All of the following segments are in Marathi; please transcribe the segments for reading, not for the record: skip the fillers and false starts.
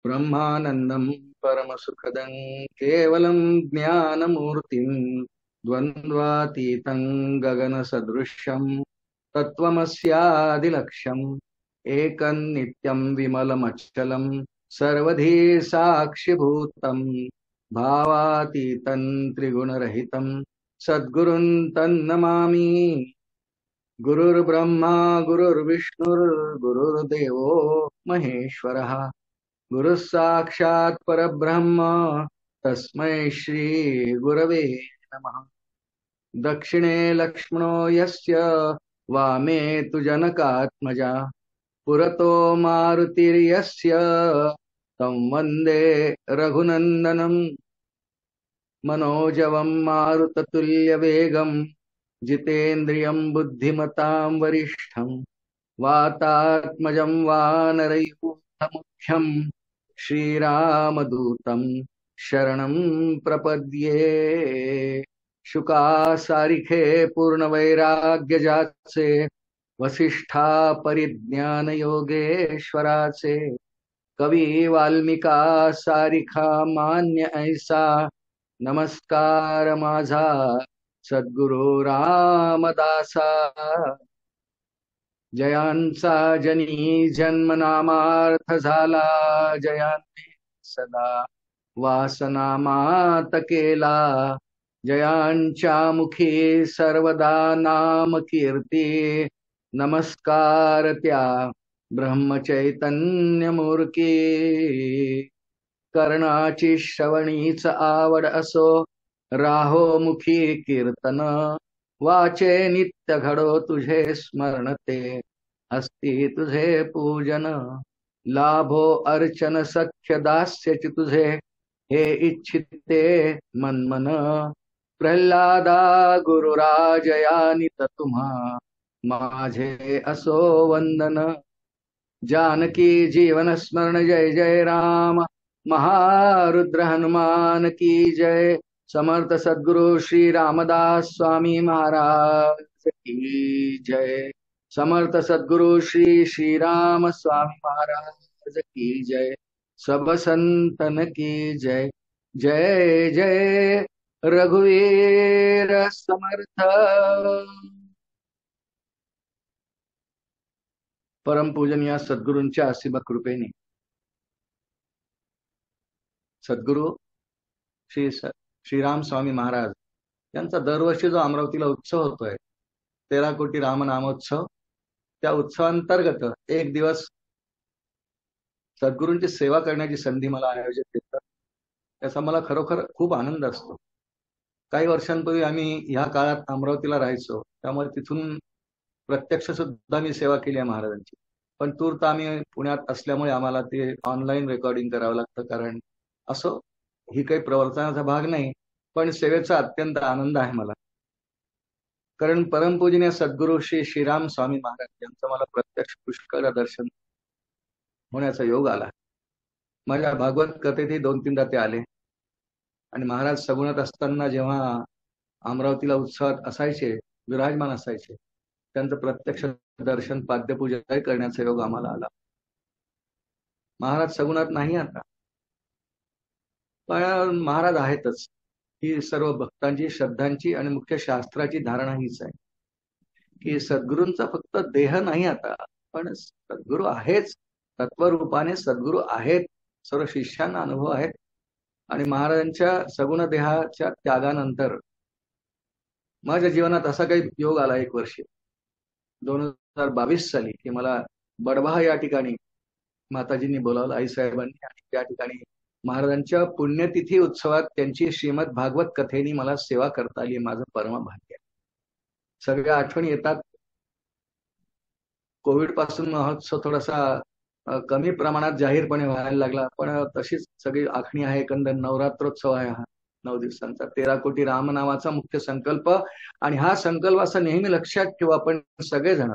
ब्रह्मानन्दं परमसुखदं केवलं ज्ञानमूर्तिं द्वन्द्वातीतं गगनसदृशं तत्त्वमस्यादिलक्ष्यम् एकं नित्यं विमलमचलं सर्वधी साक्षिभूतं भावातीतं त्रिगुणरहितं सद्गुरुं तन्नमामि। गुरुर्ब्रह्मा गुरुर्विष्णुर्गुरुर्देवो महेश्वरः गुरुः साक्षात् परब्रह्म तस्मै श्री गुरवे नमः। दक्षिणे लक्ष्मणो यस्य वामे तु जनकात्मजा पुरतो मारुतिर्यस्य तं वन्दे रघुनन्दनं मनोजवं मारुततुल्यवेगं जितेन्द्रियं बुद्धिमतां वरिष्ठं वातात्मजं वानरयूथमुख्यं श्रीरामदूतं शरणं प्रपद्ये। शुका सारिखे पूर्णवैराग्यजाचे वसिष्ठा परिज्ञान योगेश्वराचे कवी वाल्मिका सारिखा मान्य ऐसा नमस्कार माझा सद्गुरु रामदासा। जयांचा जनी जन्मनामार्थ झाला जयांनी सदा वासनामात केला जयांच्या मुखी सर्वदा नाम कीर्ती नमस्कार त्या ब्रह्मचैतन्य मूर्ती। कर्णाची श्रवणीच आवड असो राहो मुखी कीर्तन वाचे नित्य घडो तुझे स्मरणते असती तुझे पूजन लाभो अर्चन सख्य दास्यची तुझे हे इच्छिते मनमन प्रल्हादा गुरुराजयानित तुम्हा माझे असो वंदन। जानकी जीवन स्मरण जय जय राम महारुद्र हनुमान की जय। समर्थ सद्गुरु श्री रामदास स्वामी महाराज की जय। समर्थ सद्गुरु श्री श्री राम स्वामी महाराज की जय। सब संतन की जय। जय जय रघुवीर समर्थ। परमपूजनीय सद्गुरूंच्या असीम कृपेने सद्गुरु श्रीराम स्वामी महाराज यांचा दरवर्षी जो अमरावतीला उत्सव होतोय 13 कोटी रामनामोत्सव, त्या उत्सवांतर्गत एक दिवस सद्गुरूंची सेवा करण्याची संधी मला आयोजित देतात, त्याचा मला खरोखर खूप आनंद असतो। काही वर्षांपूर्वी आम्ही ह्या काळात अमरावतीला राहायचो, त्यामुळे तिथून प्रत्यक्ष सुद्धा मी सेवा केली आहे महाराजांची। पण तूर्त आम्ही पुण्यात असल्यामुळे आम्हाला ते ऑनलाईन रेकॉर्डिंग करावं लागतं, कारण असो ही काही प्रवर्तनाचा भाग नाही, पण सेवेचा अत्यंत आनंद आहे मला। कारण परमपूजनीय सद्गुरू श्री श्रीराम स्वामी महाराज यांचं मला प्रत्यक्ष पुष्कळ दर्शन होण्याचा योग आला। माझ्या भागवत कथेतही 2-3दा ते आले आणि महाराज सगुणात असताना जेव्हा अमरावतीला उत्सवात असायचे, विराजमान असायचे, त्यांचं प्रत्यक्ष दर्शन पाद्यपूजा करण्याचा योग आम्हाला आला। महाराज सगुणात नाही आता, पण महाराज आहेतच। ही सर्व भक्तांची, श्रद्धांची आणि मुख्य शास्त्राची धारणा हीच आहे की सद्गुरूंचा फक्त देह नाही आता, पण सद्गुरू आहेच, तत्वरूपाने सद्गुरू आहेत, सर्व शिष्यांना अनुभव आहेत। आणि महाराजांच्या सगुण देहाच्या त्यागानंतर माझ्या जीवनात असा काही योग आला एक वर्षी 2022 साली की मला बडबहा या ठिकाणी माताजींनी बोलावलं, आईसाहेबांनी, आणि त्या ठिकाणी महाराजांच्या पुण्यतिथी उत्सवात त्यांची श्रीमद भागवत कथेनी मला सेवा करता आली। माझं परम भाग्य। सगळ्या आठवणी येतात। कोविड पासून महोत्सव थोडासा कमी प्रमाणात जाहीरपणे व्हायला लागला, पण तशीच सगळी आखणी आहे। एकंदर नवरात्रोत्सव आहे हा 9 दिवसांचा, 13 कोटी राम नावाचा मुख्य संकल्प। आणि हा संकल्प असा नेहमी लक्षात ठेवू आपण सगळेजण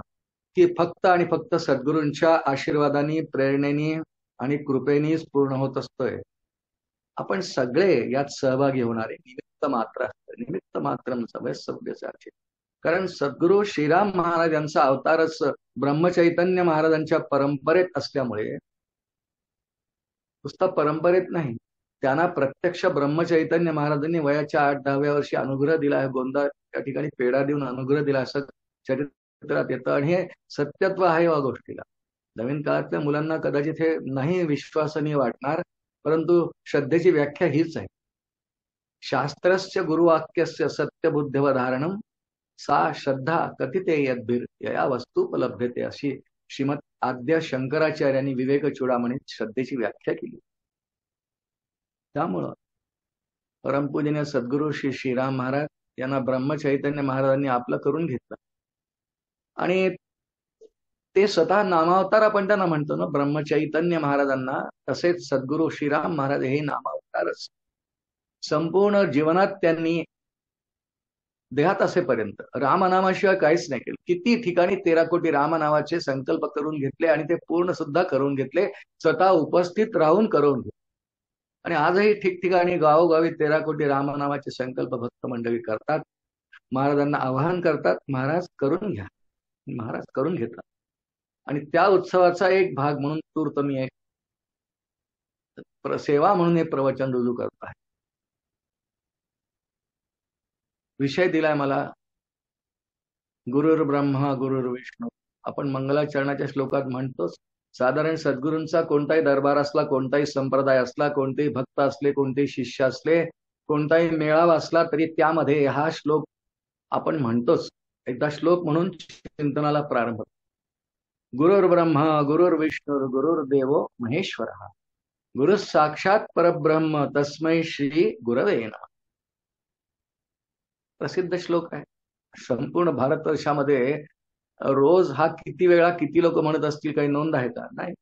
की फक्त आणि फक्त सद्गुरूंच्या आशीर्वादाने, प्रेरणेने आणि कृपेनेच पूर्ण होत असतोय। आपण सगळे यात सहभागी होणारे निमित्त मात्र असतं, निमित्त मात्रम सव्यसाची। कारण सद्गुरू श्रीराम महाराज यांचा अवतारच ब्रह्मचैतन्य महाराजांच्या परंपरेत असल्यामुळे नुसता परंपरेत नाही, त्यांना प्रत्यक्ष ब्रह्मचैतन्य महाराजांनी वयाच्या 8-10व्या वर्षी अनुग्रह दिला आहे. गोंदा त्या ठिकाणी पेढा देऊन अनुग्रह दिला असं चरित्रात येतं. आणि हे सत्यत्व आहे या गोष्टीला. नवीन काळातल्या मुलांना कदाचित हे नाही विश्वासनीय वाटणार, परंतु श्रद्धेची व्याख्या हीच आहे. शास्त्रस्य गुरुवाक्यस्य सत्यबुद्ध्यवधारणम सा श्रद्धा कथिते यद्भिर यया वस्तुपलभ्यते, अशी श्रीमद आद्य शंकराचार्यांनी विवेक चूडामणीत श्रद्धेची व्याख्या केली. त्यामुळं परमपूजनीय सद्गुरू श्री श्रीराम महाराज यांना ब्रह्मचैतन्य महाराजांनी आपलं करून घेतलं. आणि ते स्वतः नामावतार आपण त्यांना म्हणतो ना, ब्रह्मचैतन्य महाराजांना. तसेच सद्गुरू श्रीराम महाराज हे नामावतारच. संपूर्ण जीवनात त्यांनी देहात असेपर्यंत रामनामाशिवाय काहीच नाही केलं. किती ठिकाणी 13 कोटी रामनामाचे संकल्प करून घेतले आणि ते पूर्ण सुद्धा करून घेतले, स्वतः उपस्थित राहून करून घेतले. आणि आजही ठिकठिकाणी गावोगावी 13 कोटी रामनामाचे संकल्प भक्त मंडळी करतात. महाराजांना आवाहन करतात, महाराज करून घ्या. महाराज करून घेतात. आणि त्या उत्सवाचा एक भाग म्हणून तूर्त मी एक सेवा म्हणून हे प्रवचन रुजू करत आहे. विषय दिलाय मला गुरुर् ब्रह्मा गुरुर्विष्णू. आपण मंगलाचरणाच्या श्लोकात म्हणतोच. साधारण सद्गुरूंचा कोणताही दरबार असला, कोणताही संप्रदाय असला, कोणतेही भक्त असले, कोणतेही शिष्य असले, कोणताही मेळावा असला, तरी त्यामध्ये हा श्लोक आपण म्हणतोच. एकदा श्लोक म्हणून चिंतनाला प्रारंभ. गुरुर्ब्रह्मा गुरुर्विष्णू गुरुर्देवो महेश्वरः गुरु साक्षात परब्रह्म तस्मै श्री गुरवे नमः. प्रसिद्ध श्लोक आहे. संपूर्ण भारतवर्षामध्ये रोज हा किती वेळा किती लोक म्हणत असतील, काही नोंद आहे का? नाही.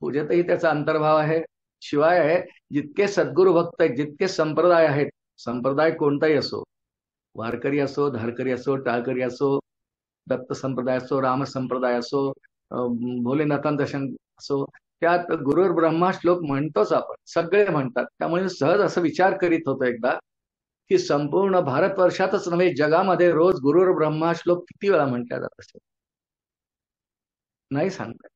पूजेतही त्याचा अंतर्भाव आहे. शिवाय जितके सद्गुरु भक्त आहेत, जितके संप्रदाय आहेत, संप्रदाय कोणताही असो, वारकरी असो, धारकरी असो, टाळकरी असो, दत्त संप्रदाय असो, राम संप्रदाय असो, भोलेनाथांचा असो, त्यात गुरुर ब्रह्मा श्लोक म्हणतोच आपण. सगळे म्हणतात. त्यामुळे सहज असं विचार करीत होतो एकदा की संपूर्ण भारतवर्षातच नव्हे, जगामध्ये रोज गुरुर ब्रह्मा श्लोक किती वेळा म्हटला जात असेल नाही सांगतात.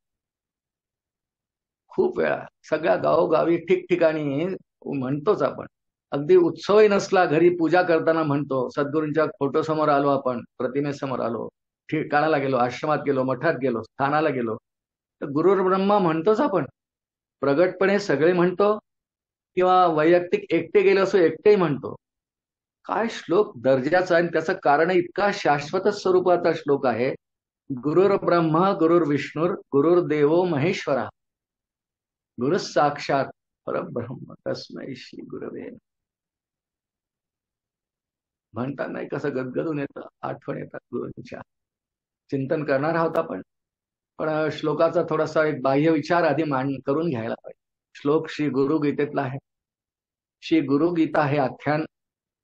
खूप वेळा सगळ्या गावोगावी ठिकठिकाणी म्हणतोच आपण. अगदी उत्सवही नसला, घरी पूजा करताना म्हणतो. सद्गुरूंच्या फोटो समोर आलो, आपण प्रतिमेसमोर आलो, ठिकाणाला गेलो, आश्रमात गेलो, मठात गेलो, स्थानाला गेलो, तर गुरुर ब्रह्मा म्हणतोच आपण. प्रगटपणे सगळे म्हणतो किंवा वैयक्तिक एकटे गेलो असो, एकटेही म्हणतो. काय श्लोक दर्जाचा आहे. त्याचं कारण इतका शाश्वत स्वरूपाचा श्लोक आहे. गुरुर ब्रह्मा गुरुर्विष्णूर गुरुर्देवो महेश्वरा गुरु साक्षात परब्रह्म तस्मै श्री गुरवे. म्हणताना कसं गदगदून येतं, आठवण येतात गुरूंच्या. चिंतन करणार आहोत आपण, पण श्लोकाचा थोडासा एक बाह्य विचार आधी करून घ्यायला पाहिजे. श्लोक श्री गुरुगीतेतला आहे. श्री गुरुगीता हे आख्यान,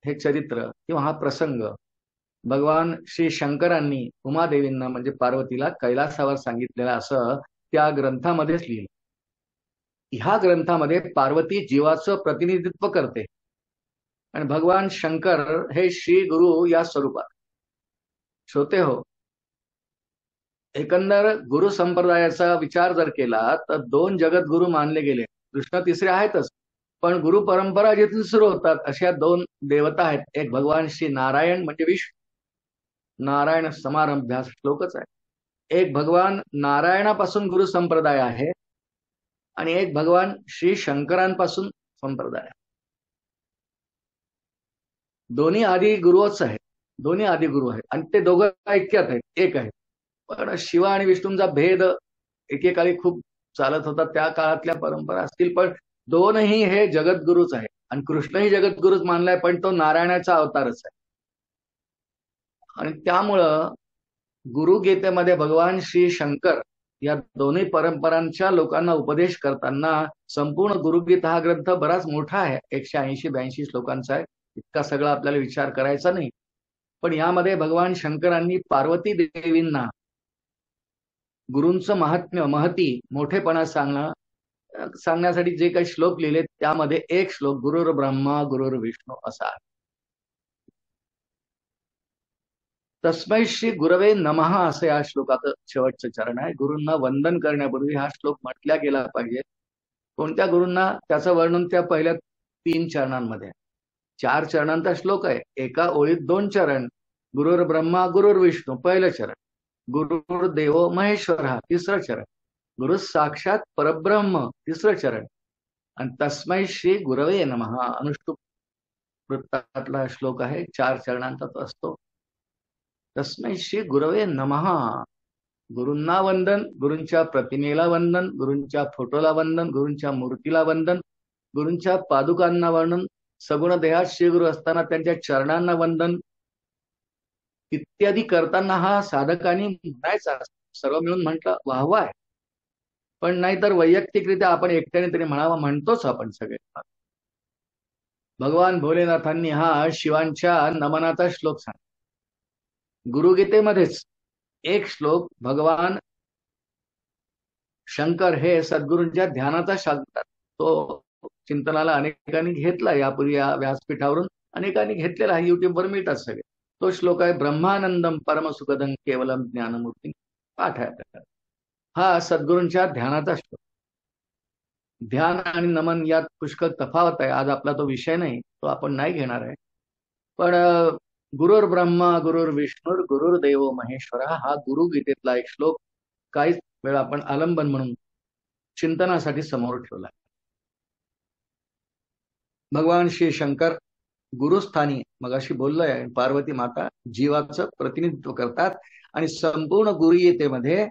हे चरित्र किंवा हा प्रसंग भगवान श्री शंकरांनी उमादेवींना म्हणजे पार्वतीला कैलासावर सांगितलेला असं त्या ग्रंथामध्येच लिहिलं. ह्या ग्रंथामध्ये पार्वती जीवाचं प्रतिनिधित्व करते आणि भगवान शंकर हे श्री गुरु या स्वरूपात. श्रोते हो, एकंदर गुरु संप्रदायाचा विचार जर केला तर 2 जगद्गुरु मानले गेले. कृष्ण तिसरे आहेतच, पण गुरु परंपरा जिथून सुरू होतात अशा 2 देवता आहेत. एक भगवान श्री नारायण म्हणजे विष्णू, नारायण समारंभ्यास श्लोकच आहे. एक भगवान नारायणापासून गुरु संप्रदाय आहे आणि एक भगवान श्री शंकरांपासून संप्रदाय. दोन्ही आदी गुरुच आहेत. दोन्ही आदी गुरु आहेत आणि ते दोघं ऐक्यात आहेत, एक आहेत. पण शिव आणि विष्णूंचा भेद एकेकाळी खूप चालत होता. त्या काळातल्या परंपरा असतील, पण दोनही हे जगद्गुरुच आहेत. आणि कृष्णही जगद्गुरुच मानलाय, पण तो नारायणाचा अवतारच आहे. आणि त्यामुळं गुरुगीतेमध्ये भगवान श्री शंकर या दोन्ही परंपरांच्या लोकांना उपदेश करताना संपूर्ण गुरुगीता हा ग्रंथ बराच मोठा आहे. 180-82 श्लोकांचा आहे. इतका सगळा आपल्याला विचार करायचा नाही. पण यामध्ये भगवान शंकरांनी पार्वती देवींना गुरूंचं महात्म्य, महती, मोठेपणा सांगण्यासाठी जे काही श्लोक लिहिले त्यामध्ये एक श्लोक गुरुर ब्रह्मा गुरुर्विष्णू असा आहे. तस्मै श्री गुरवे नमः असं या श्लोकाचं शेवटचं चरण आहे. गुरूंना वंदन करण्यापूर्वी हा श्लोक म्हटला गेला पाहिजे. कोणत्या गुरूंना? त्याचं वर्णन त्या पहिल्या 3 चरणांमध्ये. 4 चरणांचा श्लोक आहे, एका ओळीत 2 चरण. गुरुर् ब्रह्मा गुरुर्विष्णू पहिलं चरण, गुरुर्देवो महेश्वर तिसरं चरण, गुरु साक्षात परब्रह्म तिसरं चरण, आणि तस्मै श्री गुरवे नमः अनुष्टुप वृत्तातला श्लोक आहे. 4 चरणांचा तो असतो. तस्मै श्री गुरवे नमः. गुरूंना वंदन, गुरूंच्या प्रतिमेला वंदन, गुरूंच्या फोटोला वंदन, गुरूंच्या मूर्तीला वंदन, गुरूंच्या पादुकांना वंदन, सगुण देहात श्री गुरु असताना त्यांच्या चरणांना वंदन इत्यादी करताना हा साधकांनी म्हणायचा. सर्व मिळून म्हटलं वाहवा आहे, पण नाहीतर वैयक्तिकरित्या आपण एकट्याने तरी म्हणावा, म्हणतोच आपण सगळे. भगवान भोलेनाथांनी हा शिवांच्या नमनाचा श्लोक सांग. गुरुगीतेमध्येच एक श्लोक भगवान शंकर हे सद्गुरूंच्या ध्यानाचा सांगतात. तो चिंतनाला अनेकांनी घेतला, यापूर्वी या व्यासपीठावरून अनेकांनी घेतलेला आहे, युट्यूबवर मिळतात सगळे. तो श्लोक आहे, ब्रह्मानंदम परमसुखदं केवलम ज्ञानमूर्ती. पाठ आहे हा सद्गुरूंच्या ध्यानाचा श्लोक. ध्यान आणि नमन यात पुष्कळ तफावत आहे. आज आपला तो विषय नाही, तो आपण नाही घेणार आहे. पण गुरुर् ब्रह्मा गुरुर्विष्णूर गुरुर्देव महेश्वर हा गुरुगीतेतला एक श्लोक काहीच वेळा आपण आलंबन म्हणून चिंतनासाठी समोर ठेवला. भगवान श्री शंकर गुरुस्थानी मगाशी बोललोय, पार्वती माता जीवाचं प्रतिनिधित्व करतात, आणि संपूर्ण गुरुगीतेमध्ये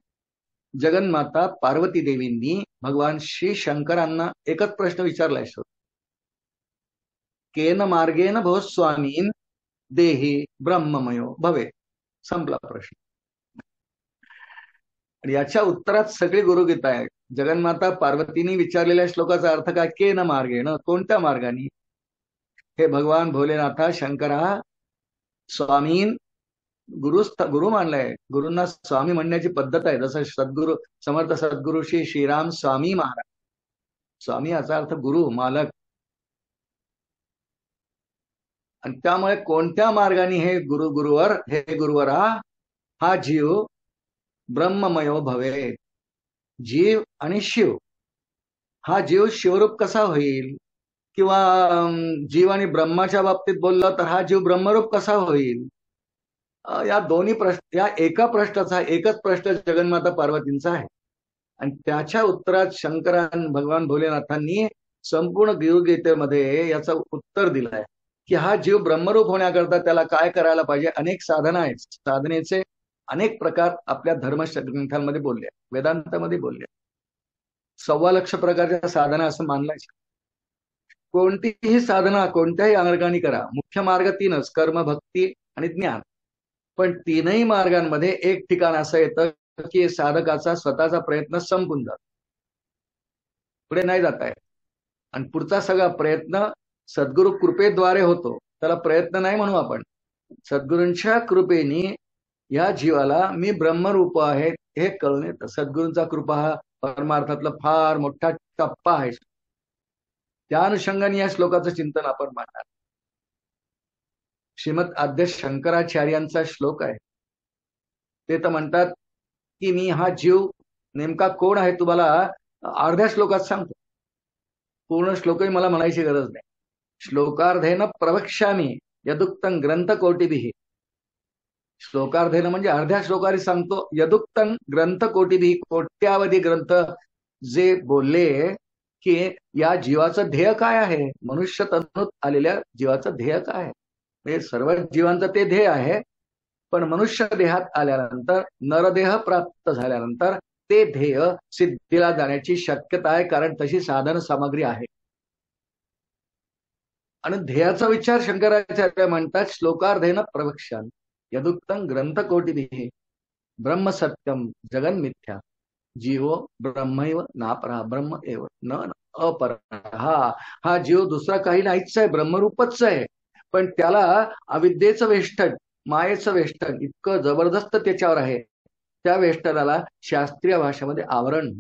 जगन्माता पार्वती देवींनी भगवान श्री शंकरांना एकच प्रश्न विचारलाय, केन मार्गेन भो स्वामीन देही ब्रह्ममयो भवे. संपला प्रश्न. आणि याच्या उत्तरात सगळी गुरुगीता आहे. जगन्माता पार्वतीने विचारलेल्या श्लोकाचा अर्थ काय? केन मार्गेन, कोणत्या मार्गाने? हे भगवान भोलेनाथा शंकरा स्वामीन, गुरु मानलाय. गुरूंना स्वामी म्हणण्याची पद्धत आहे. जसं सद्गुरु समर्थ सद्गुरु श्री श्रीराम स्वामी महाराज. स्वामी याचा अर्थ गुरु, मालक. आणि त्यामुळे कोणत्या मार्गाने हे गुरुवर, हे गुरुवरा हा जीव ब्रह्ममयो भवे. जीव आणि शिव, हा जीव शिवरूप कसा होईल? किंवा जीव आणि ब्रह्माच्या बाबतीत बोललं तर हा जीव ब्रह्मरूप कसा होईल? या दोन्ही प्रश्न, या एका प्रश्नाचा एकच प्रश्न जगन्माता पार्वतींचा आहे. आणि त्याच्या उत्तरात शंकरान भगवान भोलेनाथांनी संपूर्ण गुरुगीतेमध्ये याचं उत्तर दिलं आहे की हा जीव ब्रह्मरूप होण्याकरता त्याला काय करायला पाहिजे. अनेक साधना आहेत. साधनेचे अनेक प्रकार आपल्या धर्मग्रंथांमध्ये बोलले, वेदांतामध्ये बोलले. 1.25 लाख प्रकारच्या साधना असं मानलंय. कोणतीही साधना कोणत्याही मार्गाने करा, मुख्य मार्ग 3च, कर्म, भक्ती आणि ज्ञान. पण 3ही मार्गांमध्ये एक ठिकाण असं येतं की साधकाचा स्वतःचा प्रयत्न संपून जातो, पुढे नाही जात आहे. आणि पुढचा सगळा प्रयत्न सद्गुरु कृपेद्वारे होतो. त्याला प्रयत्न नाही म्हणू आपण. सद्गुरूंच्या कृपेने या जीवाला मी ब्रह्मरूप आहे हे कळून येतं. सद्गुरूंचा कृपा हा परमार्थातला फार मोठा टप्पा आहे. त्या अनुषंगाने या श्लोकाचं चिंतन आपण मांडणार. श्रीमद आद्य शंकराचार्यांचा श्लोक आहे. ते तर म्हणतात की मी हा जीव नेमका कोण आहे तुम्हाला अर्ध्या श्लोकात सांगतो. पूर्ण श्लोकही मला म्हणायची गरज नाही. श्लोकार्धेन प्रवक्ष्यामी यदुक्तं ग्रंथकोटिभिः. श्लोकार्धेन म्हणजे अर्ध्या श्लोकाने सांगतो. यदुक्तं ग्रंथकोटिभिः, कोट्यावधी ग्रंथ जे बोलले की या जीवाचं ध्येय काय आहे, मनुष्य तनुत आलेल्या जीवाचं ध्येय काय आहे. म्हणजे सर्व जीवांचं ते ध्येय आहे, पण मनुष्य देहात आल्यानंतर, नरदेह प्राप्त झाल्यानंतर ते ध्येय सिद्धीला जाण्याची शक्यता आहे, कारण तशी साधन सामग्री आहे. आणि ध्येयाचा विचार शंकराचार्य म्हणतात श्लोकार्धेन प्रवक्ष्यामि यदुक्तं ग्रंथकोटिभिः ब्रह्म सत्यम जगन मिथ्या जीवो ब्रह्मैव नापरा ब्रह्म एव न अपर. हा जीव दुसरा काही नाहीच आहे, ब्रह्मरूपच आहे. पण त्याला अविद्येचं वेष्टन, मायेचं वेष्टन इतकं जबरदस्त त्याच्यावर आहे. त्या वेष्टनाला शास्त्रीय भाषेमध्ये आवरण.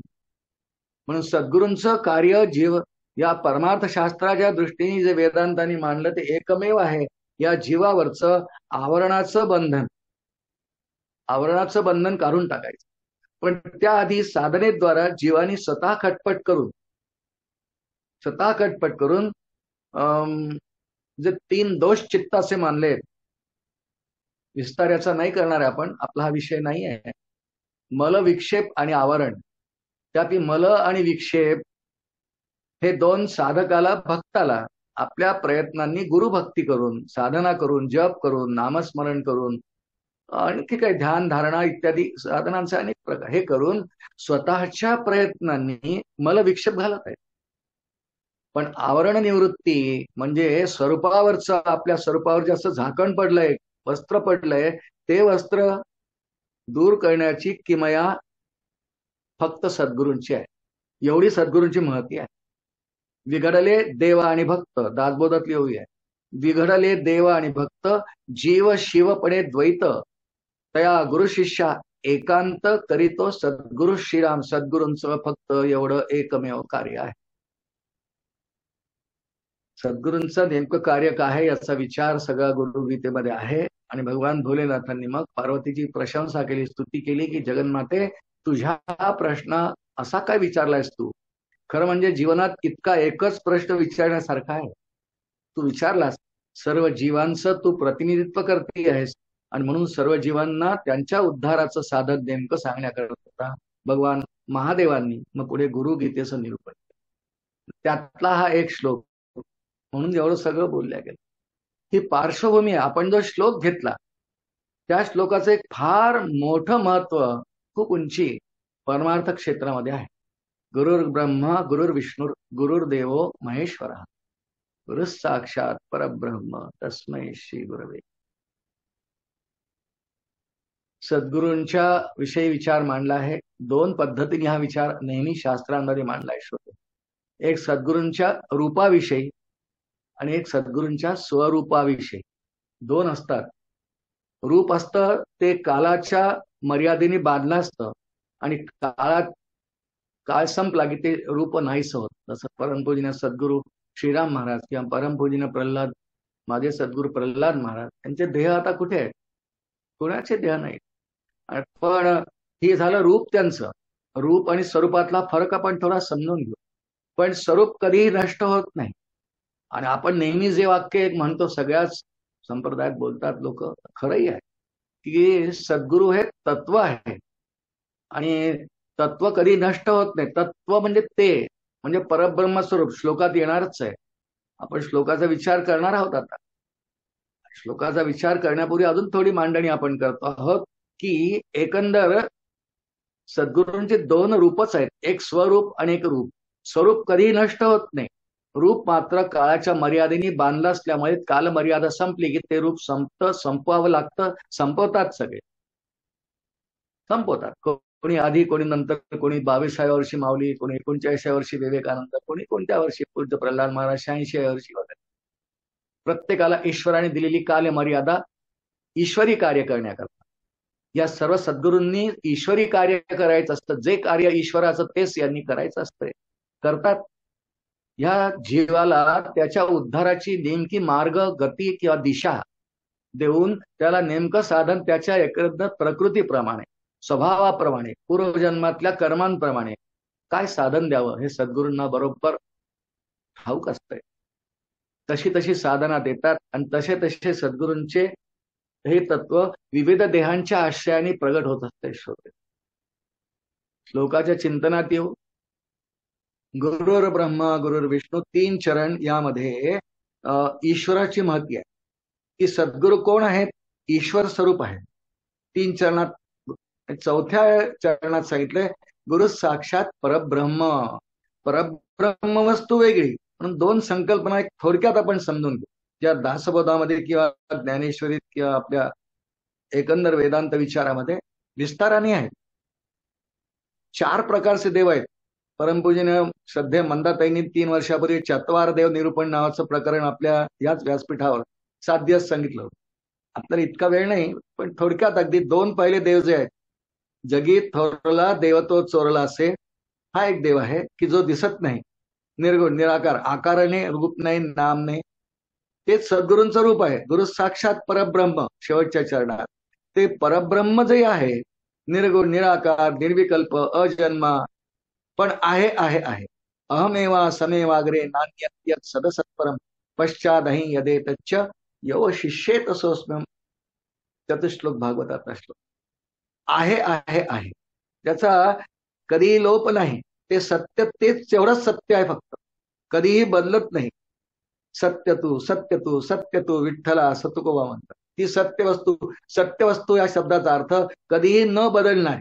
म्हणून सद्गुरूंचं कार्य जीव या परमार्थ शास्त्राच्या दृष्टीने जे वेदांतांनी मांडलं ते एकमेव आहे. या जीवावरचं आवरणाचं बंधन काढून टाकायचं. पण त्याआधी साधनेद्वारा जीवानी स्वतः खटपट करून स्वतः कटपट करून जे 3 दोष चित्त असे मानले, विस्ताराचा नाही करणार आहे आपण, आपला हा विषय नाही आहे. मल विक्षेप आणि आवरण, त्यात मल आणि विक्षेप हे दोन साधकाला, भक्ताला आपल्या प्रयत्नांनी गुरुभक्ती करून, साधना करून, जप करून, नामस्मरण करून, आणखी काही ध्यान धारणा इत्यादी साधनांचे अनेक प्रकार हे करून स्वतःच्या प्रयत्नांनी मला विक्षेप घालत आहे. पण आवरण निवृत्ती म्हणजे स्वरूपावरचं, आपल्या स्वरूपावर जास्त झाकण पडलंय, वस्त्र पडलंय, ते वस्त्र दूर करण्याची किमया फक्त सद्गुरूंची आहे. एवढी सद्गुरूंची महती आहे. विघडले देव आणि भक्त, दासबोधातली एवढी आहे. विघडले देव आणि भक्त, जीव शिवपणे द्वैत, तया गुरु शिष्या एकांत करीतो सद्गुरु श्रीराम. सद्गुरूंचं फक्त एवढं एकमेव कार्य आहे. सद्गुरूंचं नेमकं कार्य काय आहे याचा विचार सगळा गुरुगीतेमध्ये आहे. आणि भगवान भोलेनाथांनी मग पार्वतीची प्रशंसा केली, स्तुती केली की जगन्माते, तुझ्या प्रश्न असा काय विचारलायस तू? खरं म्हणजे जीवनात इतका एकच प्रश्न विचारण्यासारखा आहे. तू विचारलास, सर्व जीवांचं तू प्रतिनिधित्व करते आहेस, आणि म्हणून सर्व जीवांना त्यांच्या उद्धाराचं साधन नेमकं सांगण्याकरता भगवान महादेवांनी मग पुढे गुरु गीतेचं निरूपण केलं. त्यातला हा एक श्लोक, म्हणून एवढं सगळं बोलल्या गेलं. ही पार्श्वभूमी आहे. आपण जो श्लोक घेतला त्या श्लोकाचं एक फार मोठं महत्व, खूप उंची परमार्थ क्षेत्रामध्ये आहे. गुरुर् ब्रह्मा गुरुर्विष्णू गुरुर्देवो महेश्वर, गुरु साक्षात परब्रह्म तस्मै श्री गुरवे. सद्गुरूंच्या विषयी विचार मांडला आहे. 2 पद्धतीने हा विचार नेहमी शास्त्रांमध्ये मांडलाय. एक सद्गुरूंच्या रूपाविषयी आणि एक सद्गुरूंच्या स्वरूपाविषयी. 2 असतात. रूप असतं ते कालाच्या मर्यादेने बांधलं असतं, आणि काळ संपला की ते रूप नाहीस होत. जसं परमपूजनीय सद्गुरू श्रीराम महाराज किंवा परमपूजनीय प्रल्हाद, माझे सद्गुरू प्रल्हाद महाराज, त्यांचे देह आता कुठे आहेत? कोणाचे देह नाही. पण हे झालं रूप त्यांचं. रूप आणि स्वरूपातला फरक आपण थोडा समजून घेऊ. पण स्वरूप कधीही नष्ट होत नाही. आणि आपण नेहमी जे वाक्य एक म्हणतो, सगळ्याच संप्रदायात बोलतात लोक, खरंही आहे की सद्गुरू हे तत्व आहे, आणि तत्व कधी नष्ट होत नाही. तत्व म्हणजे ते, म्हणजे परब्रह्म स्वरूप श्लोकात येणारच आहे. आपण श्लोकाचा विचार करणार आहोत. आता श्लोकाचा विचार करण्यापूर्वी अजून थोडी मांडणी आपण करतो आहोत की एकंदर सद्गुरूंचे 2 रूपच आहेत, एक स्वरूप आणि एक रूप. स्वरूप कधीही नष्ट होत नाही. रूप मात्र काळाच्या मर्यादेने बांधलं असल्यामुळे काल मर्यादा संपली की ते रूप संपवावं लागतं. संपवतात, सगळे संपवतात. कोणी आधी, कोणी नंतर, कोणी 22व्या वर्षी माऊली, कोणी 39व्या वर्षी विवेकानंद, कोणी कोणत्या वर्षी पूज्य प्रल्हाद महाराज 86व्या वर्षी वगैरे. प्रत्येकाला ईश्वराने दिलेली काल मर्यादा ईश्वरी कार्य करण्याकरता. या सर्व सद्गुरूंनी ईश्वरी कार्य करायचं असतं. जे कार्य ईश्वराचं तेच यांनी करायचं असतंय, करतात. या जीवाला त्याच्या उद्धाराची नेमकी मार्ग, गती किंवा दिशा देऊन त्याला नेमकं साधन त्याच्या एकंदर प्रकृतीप्रमाणे, स्वभावाप्रमाणे, पूर्वजन्मातल्या कर्मांप्रमाणे काय साधन द्यावं हे सद्गुरूंना बरोबर ठाऊक असतंय. तशी तशी साधना देतात, आणि तसे तसे सद्गुरूंचे हे तत्व विविध देहांच्या आश्रयाने प्रगट होत असते. श्लोकाच्या चिंतनात येऊ. गुरुर् ब्रह्मा गुरुर्विष्णू, 3 चरण यामध्ये ईश्वराची महती आहे की सद्गुरू कोण आहेत? ईश्वर स्वरूप आहे. 3 चरणात. 4थ्या चरणात सांगितलंय गुरु साक्षात परब्रह्म. परब्रह्म वस्तू वेगळी, म्हणून 2 संकल्पना एक थोडक्यात आपण समजून घेऊ, ज्या दासबोधामध्ये किंवा ज्ञानेश्वरीत किंवा आपल्या एकंदर वेदांत विचारामध्ये विस्ताराने आहेत. 4 प्रकारचे देव आहेत. परमपूजनीय श्रद्धे मंदाताईंनी 3 वर्षापूर्वी चत्वार देव निरूपण नावाचं प्रकरण आपल्या याच व्यासपीठावर 7 दिवस सांगितलं होतं. आपल्याला इतका वेळ नाही, पण थोडक्यात अगदी 2 पहिले देव जे आहेत, जगी थोरला देव तो चोरला असे, हा एक देव आहे की जो दिसत नाही, निर्गुण निराकार, आकाराने, रूप नाही, नाम नाही. तेच सद्गुरूंचं रूप आहे. गुरु साक्षात परब्रह्म शेवटच्या चरणात. ते परब्रह्म जे आहे, निर्गुण निराकार निर्विकल्प अजन्मा, पण आहे आहे आहे. अहमेवा समेवाग्रे नान्यत् सदसत्परम पश्चादहि यदेतच्च यव शिष्येत सोस्म्यम. चतुश्लोक भागवतातला श्लोक. आहे आहे आहे, त्याचा कधीही लोप नाही. ते सत्य तेच तेवढंच सत्य आहे, फक्त कधीही बदलत नाही. सत्य तू सत्य तू सत्य तू विठ्ठला सतुकोबा म्हणतात. ती सत्यवस्तू, सत्यवस्तू या शब्दाचा अर्थ कधीही न बदलणार,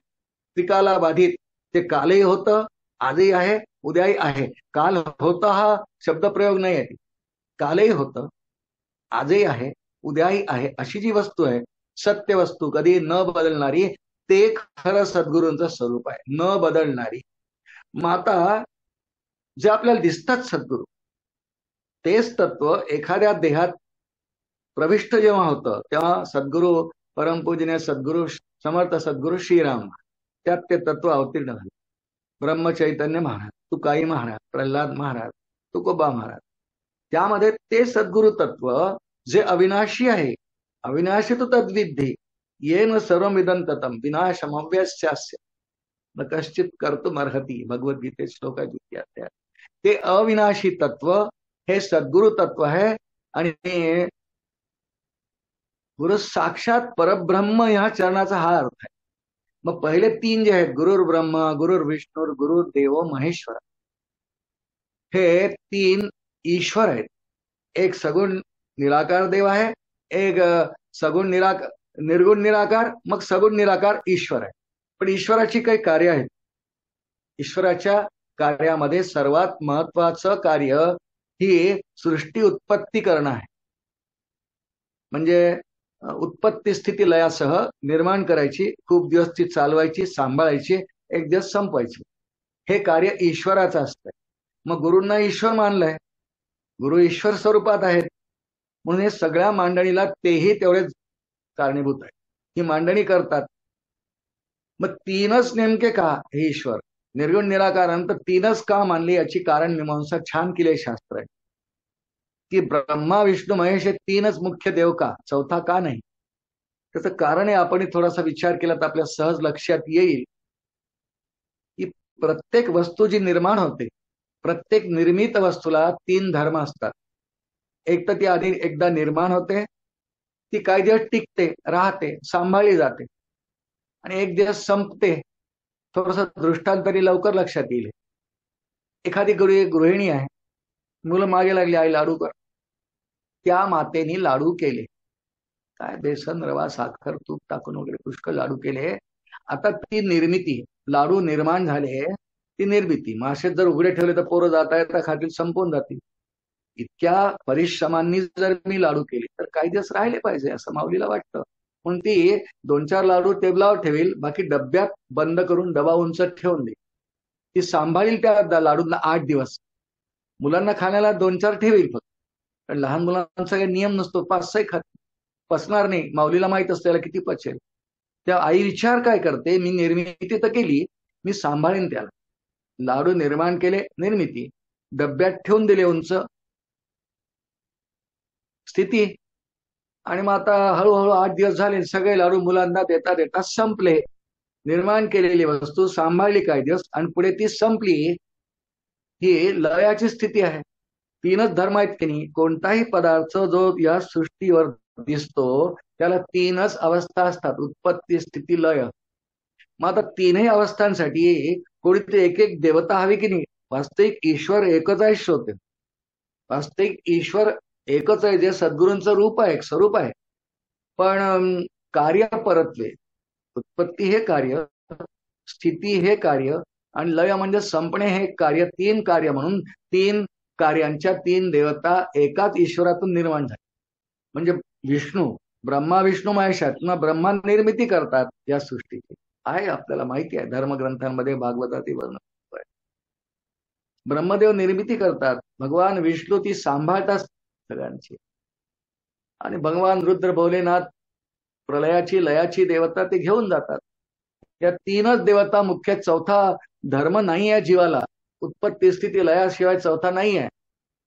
त्रिकाला बाधित. ते कालही होतं, आजही आहे, उद्याही आहे. काल होता हा शब्दप्रयोग नाही आहे. कालही होतं, आजही आहे, उद्याही आहे. अशी जी वस्तू आहे, सत्य वस्तू, कधी न बदलणारी, ते खरं सद्गुरूंचं स्वरूप आहे, न बदलणारी. मग आता जे आपल्याला दिसतात सद्गुरू, तेच तत्व एखाद्या देहात प्रविष्ट जेव्हा होतं, तेव्हा सद्गुरू, परमपूजनीय सद्गुरू समर्थ सद्गुरू श्रीराम, त्यात ते तत्व अवतीर्ण झाले. ब्रह्मचैतन्य महाराज, तुकाई महाराज, प्रल्हाद महाराज, तुकोबा महाराज, त्यामध्ये ते सद्गुरु तत्व जे अविनाशी आहे. अविनाशी तो तद्विद्धी येन सर्वमिदं ततं विनाशमव्यस्यास्य न कश्चित कर्तुमर्हति. भगवद्गीते श्लोक आहे द्वितीय अध्याय. ते अविनाशी तत्व हे सद्गुरु तत्व आहे. आणि गुरु साक्षात परब्रह्म ह्या चरणाचा हा अर्थ आहे. मग पहिले तीन जे आहेत, गुरुर ब्रह्मा, गुरुर विष्णू, गुरुदेव महेश्वर, हे तीन ईश्वर आहेत. एक सगुण निराकार देव आहे, एक सगुण निर्गुण निराकार, मग सगुण निराकार ईश्वर आहे. पण ईश्वराची काही कार्य आहेत. ईश्वराच्या कार्यामध्ये सर्वात महत्वाचं कार्य ही सृष्टी उत्पत्ती करणं आहे. म्हणजे उत्पत्ती स्थिती लयासह निर्माण करायची, खूप दिवस ती चालवायची, सांभाळायची, एक दिवस संपवायची. हे कार्य ईश्वराचं असतंय. मग गुरूंना ईश्वर मानलंय, गुरु ईश्वर स्वरूपात आहेत, म्हणून हे सगळ्या मांडणीला तेही तेवढेच कारणीभूत आहे. ही मांडणी करतात. मग तीनच नेमके का हे ईश्वर निर्गुण निराकारानंतर तीनच का मानले याची कारण मीमांसा छान केले शास्त्र आहे. की ब्रह्मा विष्णू महेश हे तीनच मुख्य देव का, चौथा का नाही? त्याचं कारण आहे, आपण थोडासा विचार केला तर आपल्या सहज लक्षात येईल की प्रत्येक वस्तू जी निर्माण होते, प्रत्येक निर्मित वस्तूला तीन धर्म असतात. एक तर ती आधी एकदा निर्माण होते, ती काही दिवस टिकते, राहते, सांभाळली जाते, आणि एक दिवस संपते. थोडस दृष्टांतरी लवकर लक्षात येईल. एखादी गृहिणी आहे, मुलं मागे लागली, आई लाडू कर. त्या मातेने लाडू केले, काय बेसन रवा साखर तूप टाकून वगैरे पुष्कळ लाडू केले. आता ती निर्मिती, लाडू निर्माण झाले, ती निर्मिती. मासे जर उघडे ठेवले तर पोरं जाता येता खातील, संपून जातील. इतक्या परिश्रमांनी जर मी लाडू केले तर काही दिवस राहिले पाहिजे असं माऊलीला वाटतं. म्हणून ती 2-4 लाडू टेबलावर ठेवील, बाकी डब्यात बंद करून डबा उंच ठेवून दे. ती सांभाळील त्या लाडूंना 8 दिवस. मुलांना खाण्याला 2-4 ठेवील फक्त. पण लहान मुलांचा काही नियम नसतो, 5-6 खात, पचणार नाही. माऊलीला माहित असतं त्याला किती पचेल. त्या आई विचार काय करते, मी निर्मिती तर केली, मी सांभाळीन त्याला. लाडू निर्माण केले, निर्मिती, डब्यात ठेवून दिले उंच, स्थिती. आणि मग आता हळूहळू 8 दिवस झाले, सगळे लाडू मुलांना देता देता संपले. निर्माण केलेली वस्तू सांभाळली काही दिवस आणि पुढे ती संपली. ही लयाची स्थिती आहे. तीनच धर्म आहेत की नाही. कोणताही पदार्थ जो या सृष्टीवर दिसतो त्याला तीनच अवस्था असतात, उत्पत्ती स्थिती लय. मग आता तीनही अवस्थांसाठी कोणीतरी एक एक देवता हवी की नाही. वास्तविक ईश्वर एकच आहे श्रोते, वास्तविक ईश्वर एकच आहे, जे सद्गुरूंचं रूप आहे, एक स्वरूप आहे. पण कार्य परत्वे, उत्पत्ती हे कार्य, स्थिती हे कार्य, आणि लय म्हणजे संपणे हे कार्य. तीन कार्य म्हणून तीन कार्यांच्या तीन देवता एकाच ईश्वरातून निर्माण झाले. म्हणजे विष्णू, ब्रह्मा विष्णू महेशात ब्रह्मा निर्मिती करतात या सृष्टीची, आहे आपल्याला माहिती आहे, धर्मग्रंथांमध्ये भागवतातील वर्णन आहे. ब्रह्मदेव निर्मिती करतात, भगवान विष्णू ती सांभाळतात सगळ्यांची, आणि भगवान रुद्र भोलेनाथ प्रलयाची लयाची देवता ते घेऊन जातात. या तीनच देवता मुख्य, चौथा धर्म नाही आहे जीवाला. उत्पत्ती स्थिती लयाशिवाय चौथा नाही आहे,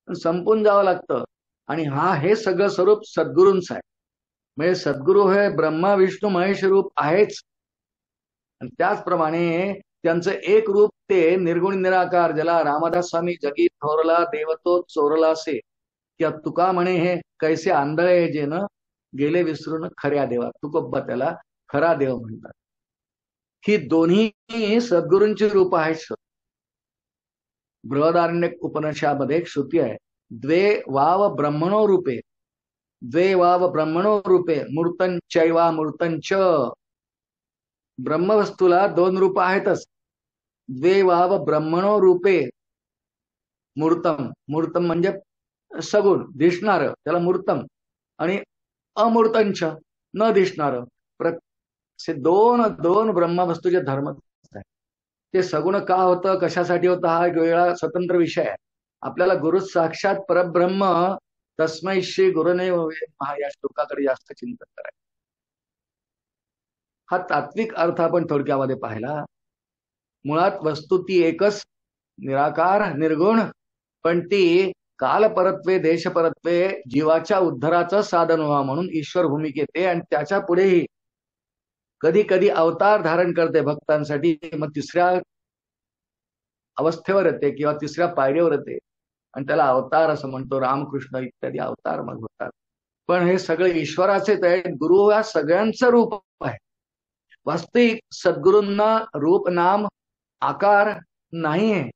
संपून जावं लागतं. आणि हे सगळं स्वरूप सद्गुरूंचं आहे. म्हणजे सद्गुरू हे ब्रह्मा विष्णू महेश रूप आहेच. आणि त्याचप्रमाणे त्यांचं एक रूप ते निर्गुण निराकार, ज्याला रामदास स्वामी जगी थोरला देव तो चोरला असे, किंवा तुका म्हणे हे कैसे आंधळे जे न गेले विसरून खऱ्या देवा, तुकोब्बा त्याला खरा देव म्हणतात. ही दोन्ही सद्गुरूंची रूप आहेत. बृहदारण्यक उपनिषदामध्ये एक श्रुती आहे, द्वे वाव ब्रह्मणो रूपे, द्वे वाव ब्रह्मणो रूपे मूर्तंचैवा मूर्तंच. ब्रह्मवस्तूला दोन रूप आहेतच. द्वे वाव ब्रह्मणो रूपे मूर्तम, मूर्तम म्हणजे सगुण दिसणार त्याला मूर्तम, आणि अमूर्तंच न दिसणार. दोन दोन ब्रह्मवस्तूचे धर्म आहेत. ते सगुण का होतं, कशासाठी होतं, हा एक वेगळा स्वतंत्र विषय आहे. आपल्याला गुरु साक्षात परब्रह्म तस्मै श्री गुरुने या श्लोकाकडे जास्त चिंतन करायचं. हा तात्विक अर्थ आपण थोडक्यामध्ये पाहिला. मुळात वस्तू ती एकच, निराकार निर्गुण, पण ती कालपरत्वे देशपरत्वे जीवाच्या उद्धाराचं साधन व्हावं म्हणून ईश्वर भूमिकेत येते, आणि त्याच्या पुढेही कधी कधी अवतार धारण करते भक्तांसाठी. मग तिसऱ्या अवस्थेवर येते किंवा तिसऱ्या पायरीवर येते, आणि त्याला अवतार असं म्हणतो. रामकृष्ण इत्यादी अवतार मग होतात. पण हे सगळे ईश्वराचेच आहेत. गुरु हा सगळ्यांचं रूप आहे. वास्तविक सद्गुरूंना रूप नाम आकार नाही आहे,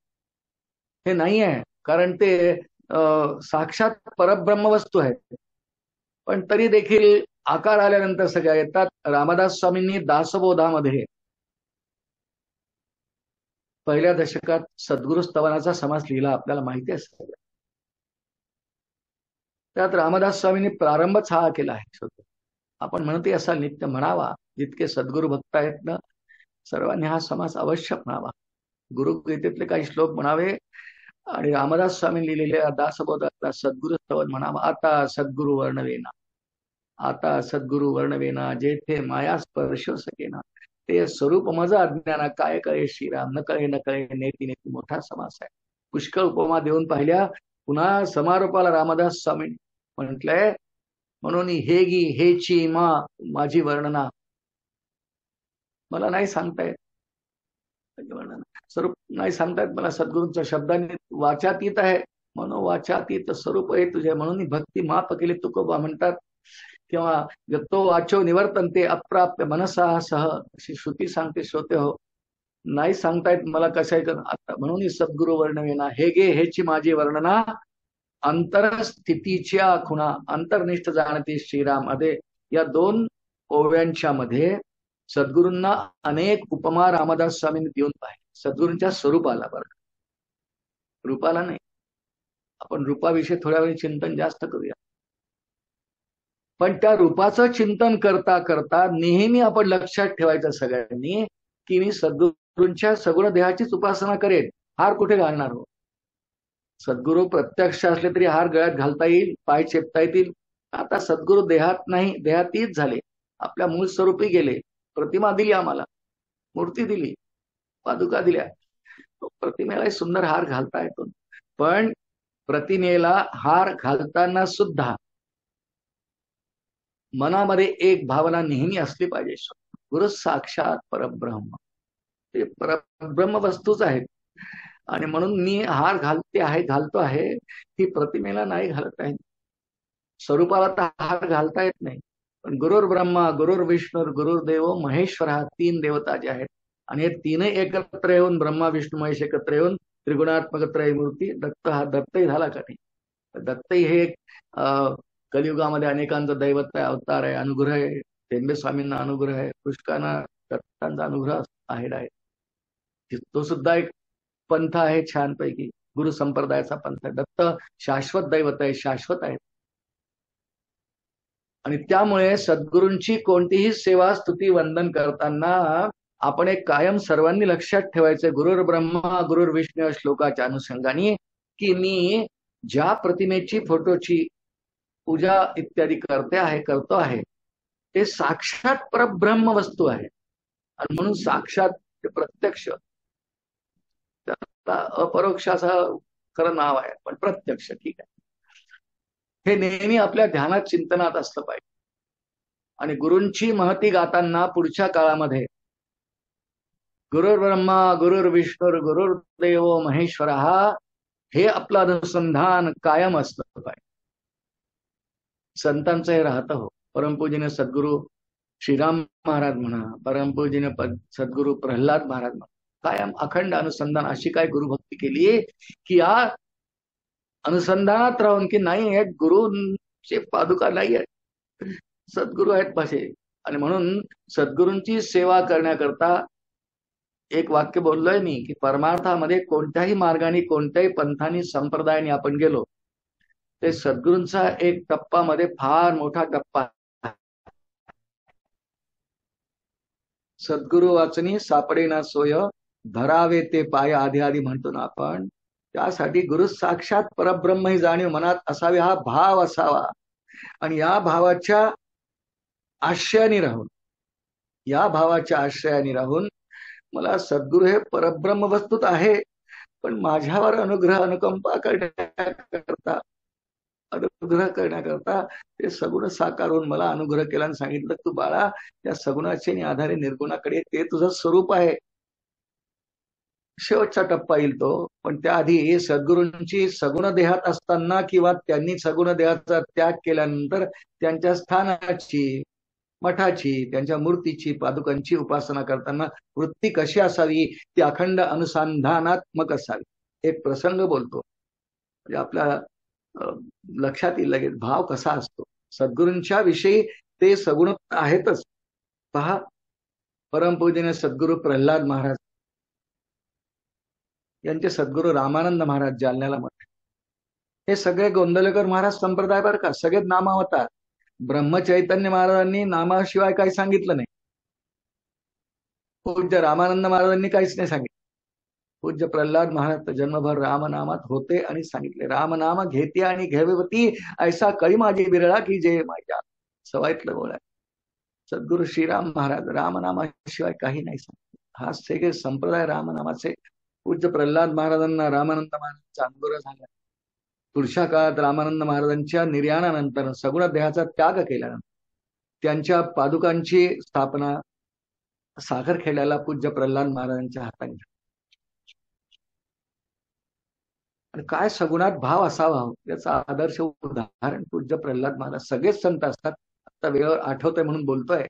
हे नाही आहे, कारण ते साक्षात परब्रह्म वस्तू आहेत. पण तरी देखील आकार आल्यानंतर सगळ्या येतात. रामदास स्वामींनी दासबोधामध्ये पहिल्या दशकात सद्गुरु स्तवनाचा समास लिहिला, आपल्याला माहिती आहे. त्यात रामदास स्वामींनी प्रारंभच हा केला आहे. आपण म्हणते असा नित्य म्हणावा, जितके सद्गुरु भक्त आहेत ना सर्वांनी हा समास अवश्य म्हणावा. गुरुगीतेतले काही श्लोक म्हणावे, आणि रामदास स्वामी लिहिलेल्या दासबोधातला सद्गुरु स्तवन म्हणावा. आता सद्गुरु वर्णवेना, आता सद्गुरु वर्णवेना, जेथे माया स्पर्श सकेना, ते स्वरूप मज अज्ञाना, काय कळे श्रीराम, न कळे न कळे नेती नेती. मोठा समास आहे. पुष्कळ उपमा देऊन पाहिल्या. पुन्हा समारोपाला रामदास स्वामी म्हटलंय, म्हणून हे गी हेची माझी वर्णना मला नाही सांगतायत, स्वरूप नाही सांगतायत मला. सद्गुरूंच्या शब्दांनी वाचातीत आहे, मनोवाचातीत स्वरूप आहे तुझे, म्हणून भक्ती माप केली तुकोबा म्हणतात. किंवा तो वाचो निवर्तनते अप्राप्य मनसा सह, अशी श्रुती सांगते. श्रोते हो, नाही सांगतायत मला कशाही कर आता, म्हणून सद्गुरु वर्णवेना, हे गे हेची माझी वर्णना, अंतरस्थितीच्या खुणा, अंतर्निष्ठ जाणते श्रीराम मध्ये. या दोन ओव्यांच्या मध्ये सद्गुरूंना अनेक उपमा रामदास स्वामींनी देऊन पाहिले. सद्गुरूंच्या स्वरूपाला, बरं रूपाला नाही. आपण रूपाविषयी थोड्या वेळ चिंतन जास्त करूया. पण त्या रूपाचं चिंतन करता करता नेहमी आपण लक्षात ठेवायचं सगळ्यांनी, की मी सद्गुरूंच्या सगुण देहाचीच उपासना करेन. हार कुठे घालणार हो? सद्गुरू प्रत्यक्ष असले तरी हार गळ्यात घालता येईल, पाय चेपता येतील. आता सद्गुरू देहात नाही, देहातीच झाले, आपल्या मूळ स्वरूपी गेले. प्रतिमा दिली आम्हाला, मूर्ती दिली, पादुका दिल्या, प्रतिमेला सुंदर हार घालता येतो. पण प्रतिमेला हार घालताना सुद्धा मनामध्ये एक भावना नेहमी असली पाहिजे, गुरु साक्षात परब्रह्म, ते परब्रह्म वस्तूच आहेत. आणि म्हणून मी हार घालतो आहे, ही प्रतिमेला नाही घालत आहे. स्वरूपाला तर हार घालता येत नाही. पण गुरुर ब्रह्मा, गुरुर विष्णू, गुरुर देव महेश्वर, हा तीन देवता जे आहेत, आणि हे तीनही एकत्र येऊन, ब्रह्मा विष्णू महेश एकत्र येऊन त्रिगुणात्मक त्रयमूर्ती दत्त, हा दत्तही झाला का नाही? दत्तही हे कलियुगामध्ये अनेकांचं दैवत आहे, अवतार आहे, अनुग्रह आहे. टेंबे स्वामींना अनुग्रह आहे, पुष्कांना दत्तांचा अनुग्रह आहे. तो सुद्धा एक पंथ आहे छानपैकी, गुरु संप्रदायाचा पंथ आहे. दत्त शाश्वत दैवत आहे, शाश्वत आहे. आणि त्यामुळे सद्गुरूंची कोणतीही सेवा स्तुती वंदन करताना आपण एक कायम सर्वांनी लक्षात ठेवायचं, गुरुर ब्रह्मा गुरुर विष्णू श्लोकाच्या अनुषंगाने, की मी ज्या प्रतिमेची, फोटोची पूजा इत्यादी करतो आहे, ते साक्षात परब्रह्म वस्तू आहे. आणि म्हणून साक्षात प्रत्यक्ष, त्याला अपरोक्षाचं खरं नाव आहे, पण प्रत्यक्ष, ठीक आहे. हे नेहमी आपल्या ध्यानात, चिंतनात असलं पाहिजे. आणि गुरूंची महती गाताना पुढच्या काळामध्ये गुरुर्ब्रह्मा गुरुर्विष्णू गुरुर्देव महेश्वर हे आपलं अनुसंधान कायम असतं पाहिजे. संतांचं हे राहतं हो. परमपूजनीय सद्गुरू श्रीराम महाराज म्हणा, परमपूजनीय सद्गुरू प्रल्हाद महाराज म्हणा, कायम अखंड अनुसंधान. अशी काय गुरुभक्ती केली की या अनुसंधानात राहून की नाही हे गुरुचे पादुका नाही आहेत, सद्गुरू आहेत पाशे. आणि म्हणून सद्गुरूंची सेवा करण्याकरता एक वाक्य बोललोय मी की परमार्थामध्ये कोणत्याही मार्गाने कोणत्याही पंथानी संप्रदायाने आपण गेलो ते सद्गुरूंचा एक टप्पा मध्ये फार मोठा टप्पा. सद्गुरु वाचनी सापडे ना सोय, धरावे ते पाय आधी आधी म्हणतो ना आपण. त्यासाठी गुरु साक्षात परब्रह्म ही जाणीव मनात असावी, हा भाव असावा. आणि या भावाच्या आश्रयाने राहून मला सद्गुरु हे परब्रह्म वस्तूत आहे, पण माझ्यावर अनुकंपा करण्याकरता ते सगुण साकार होऊन मला अनुग्रह केला आणि सांगितलं तू बाळा या सगुणाचे आधारे निर्गुणाकडे ते तुझं स्वरूप आहे. शेवटचा टप्पा येईल तो. पण त्याआधी सद्गुरूंची सगुण देहात असताना किंवा त्यांनी सगुण देहाचा त्याग केल्यानंतर त्यांच्या स्थानाची, मठाची, त्यांच्या मूर्तीची, पादुकांची उपासना करताना वृत्ती कशी असावी ती अखंड अनुसंधानात्मक असावी. एक प्रसंग बोलतो म्हणजे आपल्या लक्षात येईल लगेच भाव कसा असतो सद्गुरूंच्या विषयी. ते सगुण आहेतच. पहा, परमपूजनीय सद्गुरू प्रल्हाद महाराज यांचे सद्गुरू रामानंद महाराज जालन्याला म्हणतात. हे सगळे गोंदवलेकर महाराज संप्रदाय बरं का, सगळेच नामावतार. ब्रह्मचैतन्य महाराजांनी नामाशिवाय काही सांगितलं नाही. पूज्य रामानंद महाराजांनी काहीच नाही सांगितलं. पूज्य प्रल्हाद महाराज जन्मभर रामनामात होते आणि सांगितले रामनाम घेते आणि घ्यावेवती ऐसा कळी माझी बिरळा की जे माझ्या सवाईतलं बोलाय. सद्गुरू श्रीराम महाराज रामनामाशिवाय काही नाही सांगितलं. हा सगळे संप्रदाय रामनामाचे. पूज्य प्रल्हाद महाराजांना रामानंद महाराजांचा अनुभव झाला. पुढच्या काळात रामानंद महाराजांच्या निर्याणानंतर सगुण देहाचा त्याग केल्यानंतर त्यांच्या पादुकांची स्थापना साखरखेड्याला पूज्य प्रल्हाद महाराजांच्या हाताने. आणि काय सगुणात भाव असावा याचा आदर्श उदाहरण पूज्य प्रल्हाद महाराज. सगळेच संत असतात, आता वेळेवर आठवतोय म्हणून बोलतोय.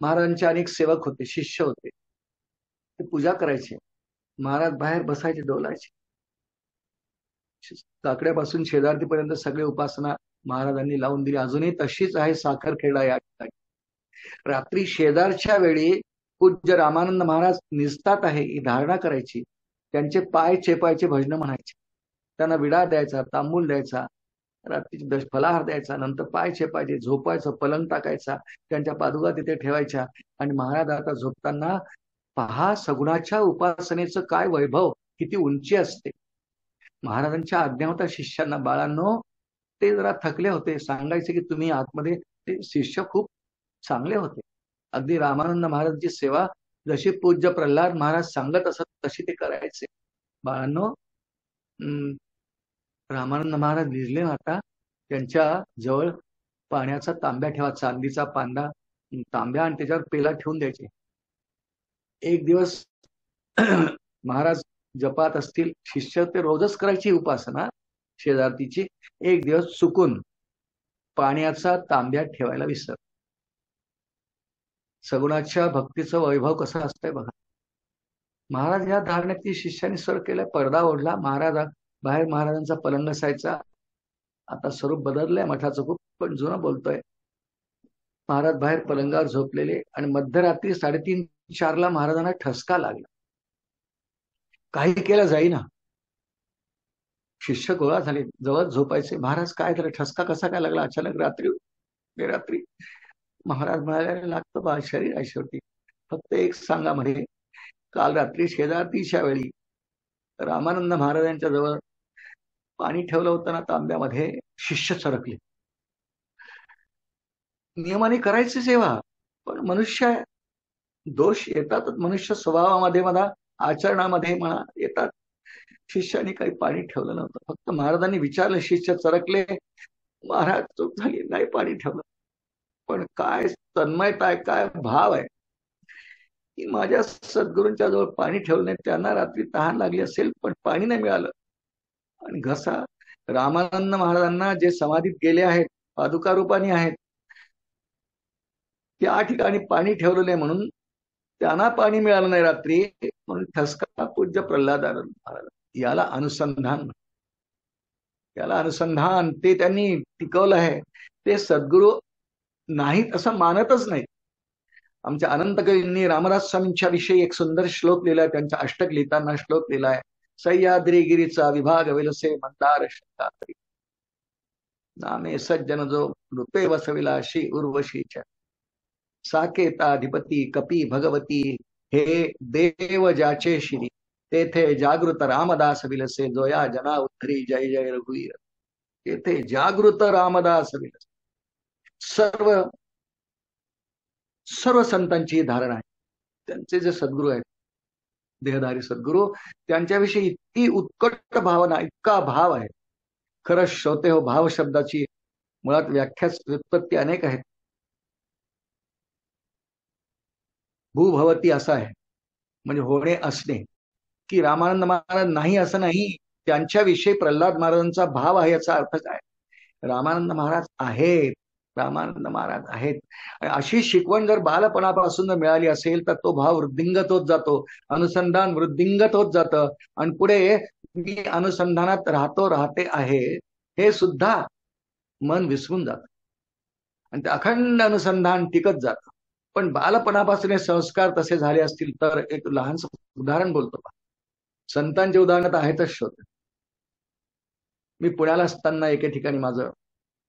महाराजांचे अनेक सेवक होते, शिष्य होते, ते पूजा करायचे. महाराज बाहेर बसायचे, डोलायचे. काकड्यापासून शेजारतीपर्यंत सगळे उपासना महाराजांनी लावून दिली. अजूनही तशीच आहे साखरखेडा या ठिकाणी. रात्री शेजारच्या वेळी पूज्य रामानंद महाराज निस्तात आहे ही धारणा करायची. त्यांचे पाय चेपायचे, भजन म्हणायचे. त्यांना विडा द्यायचा, तांबूल द्यायचा, रात्रीची फलाहार द्यायचा, नंतर पाय चेपायचे, झोपायचं, पलंग टाकायचा, त्यांच्या पादुका तिथे ठेवायच्या. आणि महाराज आता झोपताना पहा सगुणाच्या उपासनेचं काय वैभव, किती उंची असते. महाराजांच्या आज्ञा होता शिष्यांना, बाळांनो ते जरा थकले होते, सांगायचे की तुम्ही आतमध्ये. ते शिष्य खूप चांगले होते. अगदी रामानंद महाराजांची सेवा जशी पूज्य प्रल्हाद महाराज सांगत असत तशी ते करायचे. बाळांनो रामानंद महाराज निजले आता, त्यांच्या जवळ पाण्याचा तांब्या ठेवा, चांदीचा तांब्या, आणि त्याच्यावर पेला ठेवून द्यायचे. एक दिवस महाराज जपात असतील, शिष्य ते रोजच करायची उपासना शेजारतीची. एक दिवस चुकून पाण्याचा तांब्या ठेवायला विसर. सगुणाच्या भक्तीचं वैभव कसं असतंय बघा. महाराज या धारणेत शिष्याने सर केलं, पडदा ओढला. महाराज बाहेर महाराजांचा पलंग असायचा. आता स्वरूप बदललंय मठाचं खूप, पण जुनं बोलतोय. महाराज बाहेर पलंगावर झोपलेले आणि मध्यरात्री 3:30-4 महाराजांना ठसका लागला. काही केलं जाईना. शिष्य गोळा झाले, जवळ झोपायचे. महाराज काय झालं, ठसका कसा काय लागला अचानक रात्री? महाराज म्हणाले लागतं बा, शरीर आहे शेवटी. फक्त एक सांगा म्हणे, काल रात्री शेजारतीच्या वेळी रामानंद महाराजांच्या जवळ पाणी ठेवलं होतं ना तांब्यामध्ये, शिष्य सरकले. नियमाने करायची सेवा, पण मनुष्य आहे, दोष येतातच मनुष्य स्वभावामध्ये म्हणा, आचरणामध्ये म्हणा येतात. शिष्याने काही पाणी ठेवलं नव्हतं. फक्त महाराजांनी विचारलं, शिष्य चरकले, महाराज चूक झाली, नाही पाणी ठेवलं. पण काय तन्मयता आहे, काय भाव आहे. की माझ्या सद्गुरूंच्या जवळ पाणी ठेवलं नाही, त्यांना रात्री तहान लागली असेल पण पाणी नाही मिळालं. आणि घसा, रामानंद महाराजांना जे समाधीत गेले आहेत, पादुका रूपाने आहेत, त्या ठिकाणी पाणी ठेवलं नाही म्हणून त्यांना पाणी मिळालं नाही रात्री, म्हणून ठसका पूज्य प्रल्हादानंद महाराज. याला अनुसंधान, याला अनुसंधान ते त्यांनी टिकवलं आहे. ते सद्गुरू नाहीत असं मानतच नाहीत. आमच्या अनंतकवींनी रामदास स्वामींच्या विषयी एक सुंदर श्लोक लिहिलाय, त्यांचा अष्टक लिहिताना श्लोक लिहिलाय. सह्याद्री गिरीचा विभाग विलसे मंदार शताद्री, नामे सज्जन जो रूपे वसविला श्री उर्वशीच्या, साकेताधिपती कपी भगवती, हे देव ज्याचे श्री, तेथे जागृत रामदास विलसे, जोया जना उद्धरी जय जय रघुवीर. तेथे जागृत रामदास विलसे. सर्व सर्व संतांची धारणा आहे. त्यांचे जे सद्गुरू आहेत, देहधारी सद्गुरू, त्यांच्याविषयी इतकी उत्कट भावना, इतका भाव आहे. खरं श्रोते हो, भाव शब्दाची मुळात व्याख्या व्युत्पत्ती अनेक आहेत. भूभवती असं आहे, म्हणजे होणे असणे. की रामानंद महाराज नाही असं नाही, त्यांच्याविषयी प्रल्हाद महाराजांचा भाव आहे याचा अर्थ काय? रामानंद महाराज आहेत, रामानंद महाराज आहेत. अशी शिकवण जर बालपणापासून जर मिळाली असेल तर तो भाव वृद्धिंगत होत जातो, अनुसंधान वृद्धिंगत होत जातं. आणि पुढे मी अनुसंधानात राहतो, राहते आहे, हे सुद्धा मन विसरून जात आणि ते अखंड अनुसंधान टिकत जातं. पण बालपणापासून हे संस्कार तसे झाले असतील तर, एक लहानसं उदाहरण बोलतो. संतांचे उदाहरण तर आहेतच श्रोते. मी पुण्याला असताना एके ठिकाणी माझं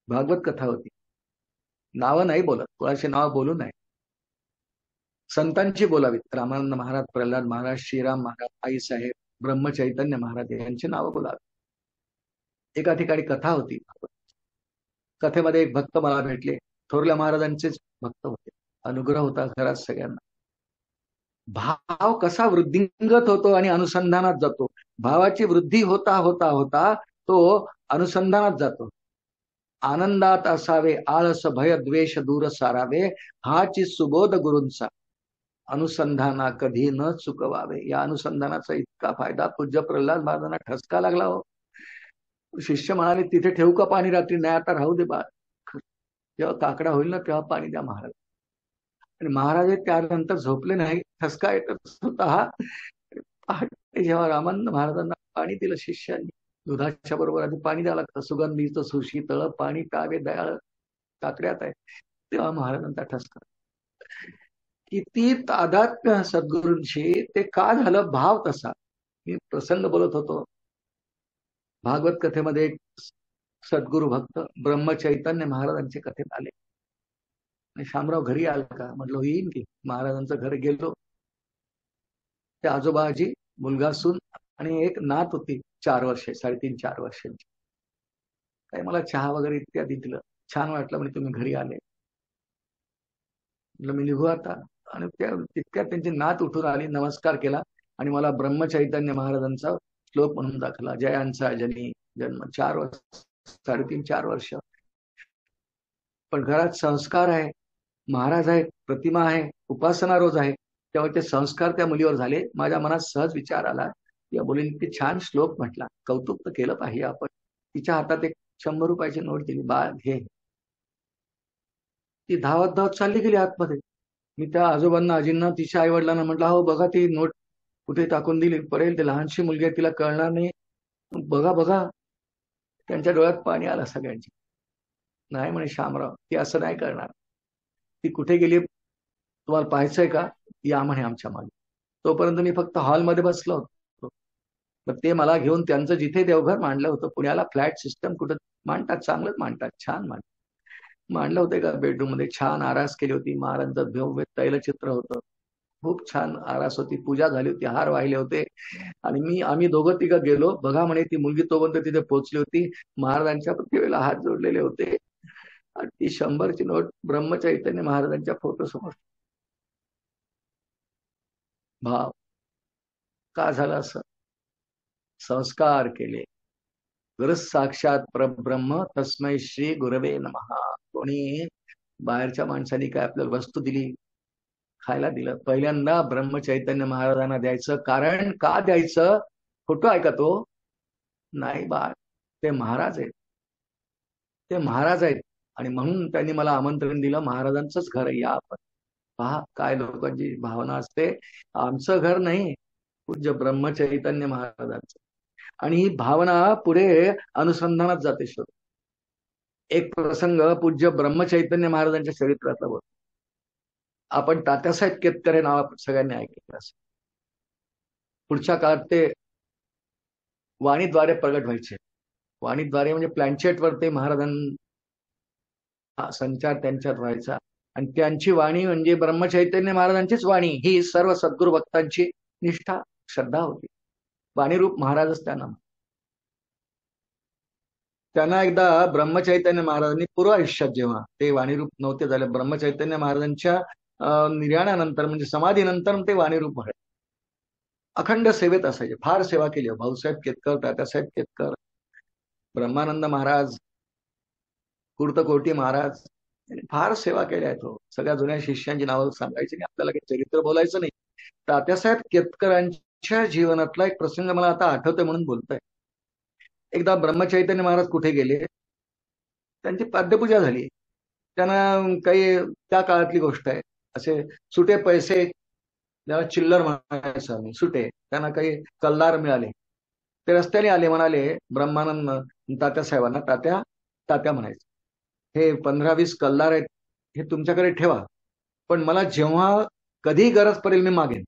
भागवत कथा होती. नावं नाही बोलत, कोणाची नाव बोलू नये, संतांची बोलावीत. रामानंद महाराज, प्रल्हाद महाराज, श्रीराम महाराज, आईसाहेब, ब्रह्मचैतन्य महाराज यांची नावं बोलावी. एका ठिकाणी कथा होती. कथेमध्ये एक भक्त मला भेटले, थोरल्या महाराजांचेच भक्त होते. अनुग्रह होता घरात सगळ्यांना. भाव कसा वृद्धिंगत होतो आणि अनुसंधानात जातो. भावाची वृद्धी होता होता होता तो अनुसंधानात जातो. आनंदात असावे आळस भय द्वेष दूर सारावे, हाची सुबोध गुरूंचा, अनुसंधाना कधी न चुकवावे. या अनुसंधानाचा इतका फायदा पूज्य प्रल्हाद महाराजांना ठसका लागला हो. शिष्य म्हणाले, तिथे ठेवू का पाणी रात्री? नाही, आता राहू दे बा, जेव्हा काकडा होईल ना तेव्हा पाणी द्या महाराज. आणि महाराज त्यानंतर झोपले नाही. ठसका येतच होता हा. पहाटे जेव्हा रामानंद महाराजांना पाणी दिलं शिष्यांनी, दुधाच्या बरोबर आधी पाणी द्यावं लागतं, सुगंधीचं सुशीतळ पाणी टावे दयाळ काकड्यात आहे, तेव्हा महाराजांचा ठसका. किती तादात्म्य सद्गुरूंशी. ते का झालं? भाव तसा. मी प्रसंग बोलत होतो, भागवत कथेमध्ये एक सद्गुरू भक्त ब्रह्मचैतन्य महाराजांचे कथेत आले. शामराव घरी आला का? म्हटलं येईन की. महाराजांचं घर गेलो. त्या आजोबाजी, मुलगा, सून आणि एक नात होती 4 वर्षे, 3.5-4 वर्षांची. काही मला चहा वगैरे इत्यादी दिलं. छान वाटलं. म्हणजे तुम्ही घरी आले. म्हटलं मी निघू आता. आणि तितक्यात त्यांची नात उठून आली, नमस्कार केला आणि मला ब्रह्मचैतन्य महाराजांचा श्लोक म्हणून दाखला. जयांचा जनी जन्म. 4 वर्ष, 3.5-4 वर्ष. पण घरात संस्कार आहे, महाराज आहेत, प्रतिमा आहे, उपासना रोज आहे. तेव्हा ते संस्कार त्या मुलीवर झाले. माझ्या मनात सहज विचार आला, या मुलीने ती छान श्लोक म्हटला, कौतुक तर केलं पाहिजे आपण. तिच्या हातात एक 100 रुपयाची नोट दिली, बाळ घे. ती धावत धावत चालली गेली आतमध्ये. मी त्या आजोबांना, आजींना, तिच्या आई वडिलांना म्हटलं, हो बघा ती नोट कुठे टाकून दिली, पडेल, ते लहानशी मुलगी आहे, तिला कळणार नाही, बघा बघा. त्यांच्या डोळ्यात पाणी आलं सगळ्यांची. नाही म्हणे शामराव, ती असं नाही करणार. ती कुठे गेली तुम्हाला पाहायचंय का? या म्हणे आमच्या मागे. तोपर्यंत मी फक्त हॉलमध्ये बसलो होतो. तर ते मला घेऊन त्यांचं जिथे देवघर मांडलं होतं पुण्याला, फ्लॅट सिस्टम कुठं मांडतात, चांगलंच मांडतात, छान मांडलं होतं. का बेडरूम मध्ये छान आरास केली होती. महाराजांचं भव्य तैलचित्र होतं. खूप छान आरास होती. पूजा झाली होती, हार वाहिले होते. आणि आम्ही दोघं तिघं गेलो. बघा म्हणे ती मुलगी तोपर्यंत तिथे पोहोचली होती. महाराजांच्या प्रतिमेला हात जोडलेले होते आणि ती 100ची नोट ब्रह्मचैतन्य महाराजांच्या फोटो समोर. भाव का झालं असं? संस्कार केले. गुरु साक्षात परब्रह्म तस्मै श्री गुरवे नमः. कोणी बाहेरच्या माणसाने काय आपल्याला वस्तू दिली, खायला दिलं. पहिल्यांदा ब्रह्मचैतन्य महाराजांना द्यायचं. कारण का द्यायचं? खोटं आहे का तो? नाही बाळ, ते महाराज आहेत. ते महाराज आहेत आणि म्हणून त्यांनी मला आमंत्रण दिलं. महाराजांचंच घर आहे, या आपण. पहा काय लोकांची भावना असते. आमचं घर नाही, पूज्य ब्रह्मचैतन्य महाराजांचं. आणि ही भावना पुढे अनुसंधानात जाते. एक प्रसंग पूज्य ब्रह्मचैतन्य महाराजांच्या चरित्रातला बघ. आपण तात्यासाहेब केतकर हे नाव सगळ्यांनी ऐकलं असेल. पुढच्या काळात ते वाणीद्वारे प्रगट व्हायचे. वाणीद्वारे म्हणजे प्लॅनचेटवर ते महाराजांचा संचार त्यांच्यात व्हायचा. आणि त्यांची वाणी म्हणजे ब्रह्मचैतन्य महाराजांचीच वाणी ही सर्व सद्गुरू भक्तांची निष्ठा श्रद्धा होती. वाणीरूप महाराजच त्यांना एकदा ब्रह्मचैतन्य महाराजांनी पूर्व आयुष्यात जेव्हा ते वाणीरूप नव्हते झाले, ब्रह्मचैतन्य महाराजांच्या निर्याणानंतर म्हणजे समाधीनंतर ते वाणीरूप झाले. अखंड सेवेत असायचे. फार सेवा केली. भाऊसाहेब केतकर, तात्यासाहेब केतकर, ब्रह्मानंद महाराज, कुर्तकोटी महाराज यांनी फार सेवा केल्या आहेत. सगळ्या जुन्या शिष्यांची नावं सांगायची नाही, आपल्याला काही चरित्र बोलायचं नाही. तात्यासाहेब केतकरांच्या जीवनातला एक प्रसंग मला आता आठवतोय म्हणून बोलतोय. एकदा ब्रह्मचैतन्य महाराज कुठे गेले, त्यांची पाद्यपूजा झाली. त्यांना काही त्या काळातली गोष्ट आहे, असे सुटे पैसे, ज्याला चिल्लर म्हणायचं आम्ही, सुटे, त्यांना काही कल्लार मिळाले. ते रस्त्याने आले, म्हणाले ब्रह्मानंद तात्यासाहेबांना, तात्या तात्या म्हणायचं, हे 15-20 कल्लार आहेत, हे तुमच्याकडे ठेवा, पण मला जेव्हा कधी गरज पडेल मी मागेन.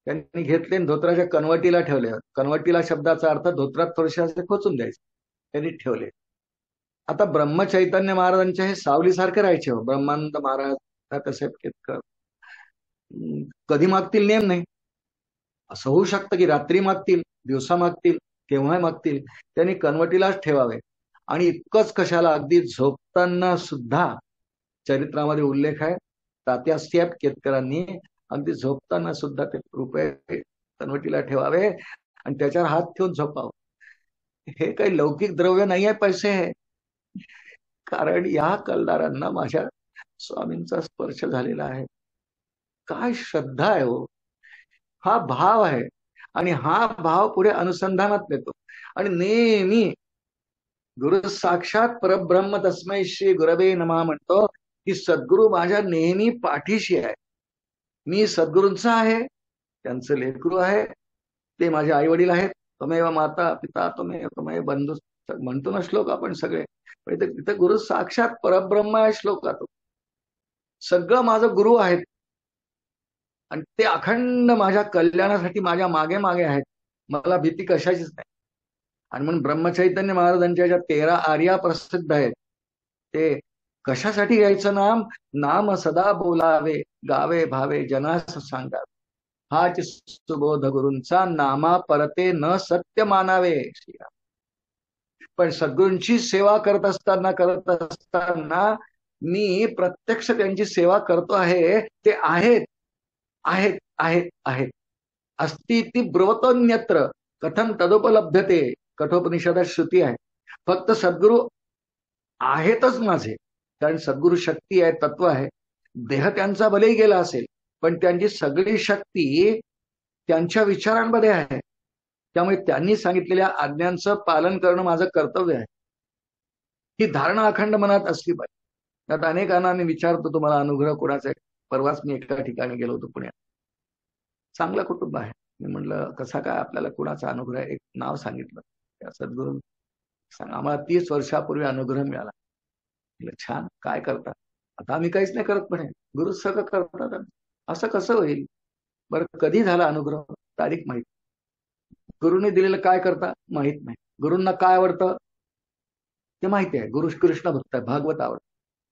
त्यांनी घेतले, धोत्राच्या कनवटीला ठेवले. कनवटीला शब्दाचा अर्थ धोत्रात थोडेसे असे खोचून द्यायचे. त्यांनी ठेवले. आता ब्रह्मचैतन्य महाराजांच्या हे सावलीसारखे राहायचे. ब्रह्मानंद महाराज, तात्यासाहेब केतकर कधी मागतील नेम नाही. असं होऊ शकतं की रात्री मागतील, दिवसा मागतील, केव्हाही मागतील. त्यांनी कनवटीलाच ठेवावे. आणि इतकंच कशाला, अगदी झोपताना सुद्धा चरित्रामध्ये उल्लेख आहे, तात्यासाहेब केतकरांनी अगदी झोपताना सुद्धा ते रुपये कनवटीला ठेवावे आणि त्याच्यावर हात ठेवून झोपावं. हे काही लौकिक द्रव्य नाही आहे, पैसे आहे. कारण या कल्लारांना माझ्या स्वामींचा स्पर्श झालेला आहे. काय श्रद्धा आहे हो, हा भाव आहे. आणि हा भाव पुढे अनुसंधानात येतो. आणि नेहमी गुरु साक्षात परब्रह्म तस्मै श्री गुरवे नमः म्हणतो की सद्गुरु माझ्या नेहमी पाठीशी आहे. मी सद्गुरूंचा आहे, त्यांचं लेकरू आहे, ते माझे आई वडील आहेत. त्वमेव माता पिता त्वमेव बंधू म्हणतो ना श्लोक आपण सगळे. तिथे गुरु साक्षात परब्रह्म आहे श्लोकात. सगळं माझं गुरु आहेत आणि ते अखंड माझ्या कल्याणासाठी माझ्या मागे मागे आहेत. मला भीती कशाचीच नाही. आणि म्हणून ब्रह्मचैतन्य महाराजांच्या ज्या 13 आर्या प्रसिद्ध आहेत, ते कशासाठी घ्यायचं नाम? नाम सदा बोलावे, गावे भावे जनास सांगावे, हाच सुबोध गुरूंचा, नामा परते न सत्य मानावे. पण सद्गुरूंची सेवा करत असताना मी प्रत्यक्ष त्यांची सेवा करतो आहे. ते आहेत आहेत आहेत आहेत. अस्ति ती ब्रुवतोन्यत्र कथम तदुपलभ्यते, कठोपनिषदात श्रुती आहे. फक्त सद्गुरू आहेतच माझे, कारण सद्गुरू शक्ती आहे, तत्व आहे. देह त्यांचा भलेही गेला असेल, पण त्यांची सगळी शक्ती त्यांच्या विचारांमध्ये आहे. त्यामुळे त्यांनी सांगितलेल्या आज्ञांचं पालन करणं माझं कर्तव्य आहे. ही धारणा अखंड मनात असली पाहिजे. आता अनेकांना मी विचारतो, तुम्हाला अनुग्रह कोणाचा आहे? परवाच मी एका ठिकाणी गेलो होतो पुण्यात. चांगलं कुटुंब आहे. मी म्हणलं कसा काय आपल्याला कुणाचा अनुग्रह? एक नाव सांगितलं, त्या सद्गुरू सांग, आम्हाला 30 वर्षापूर्वी अनुग्रह मिळाला. छान, काय करता? आता आम्ही काहीच नाही करत, म्हणे गुरु सगळं करतात. असं कसं होईल? बरं, कधी झाला अनुग्रह? तारीख माहित. गुरुने दिलेलं काय करता माहित नाही. गुरूंना काय आवडतं ते माहिती आहे. गुरु कृष्ण भक्त आहे, भागवत आवडतं.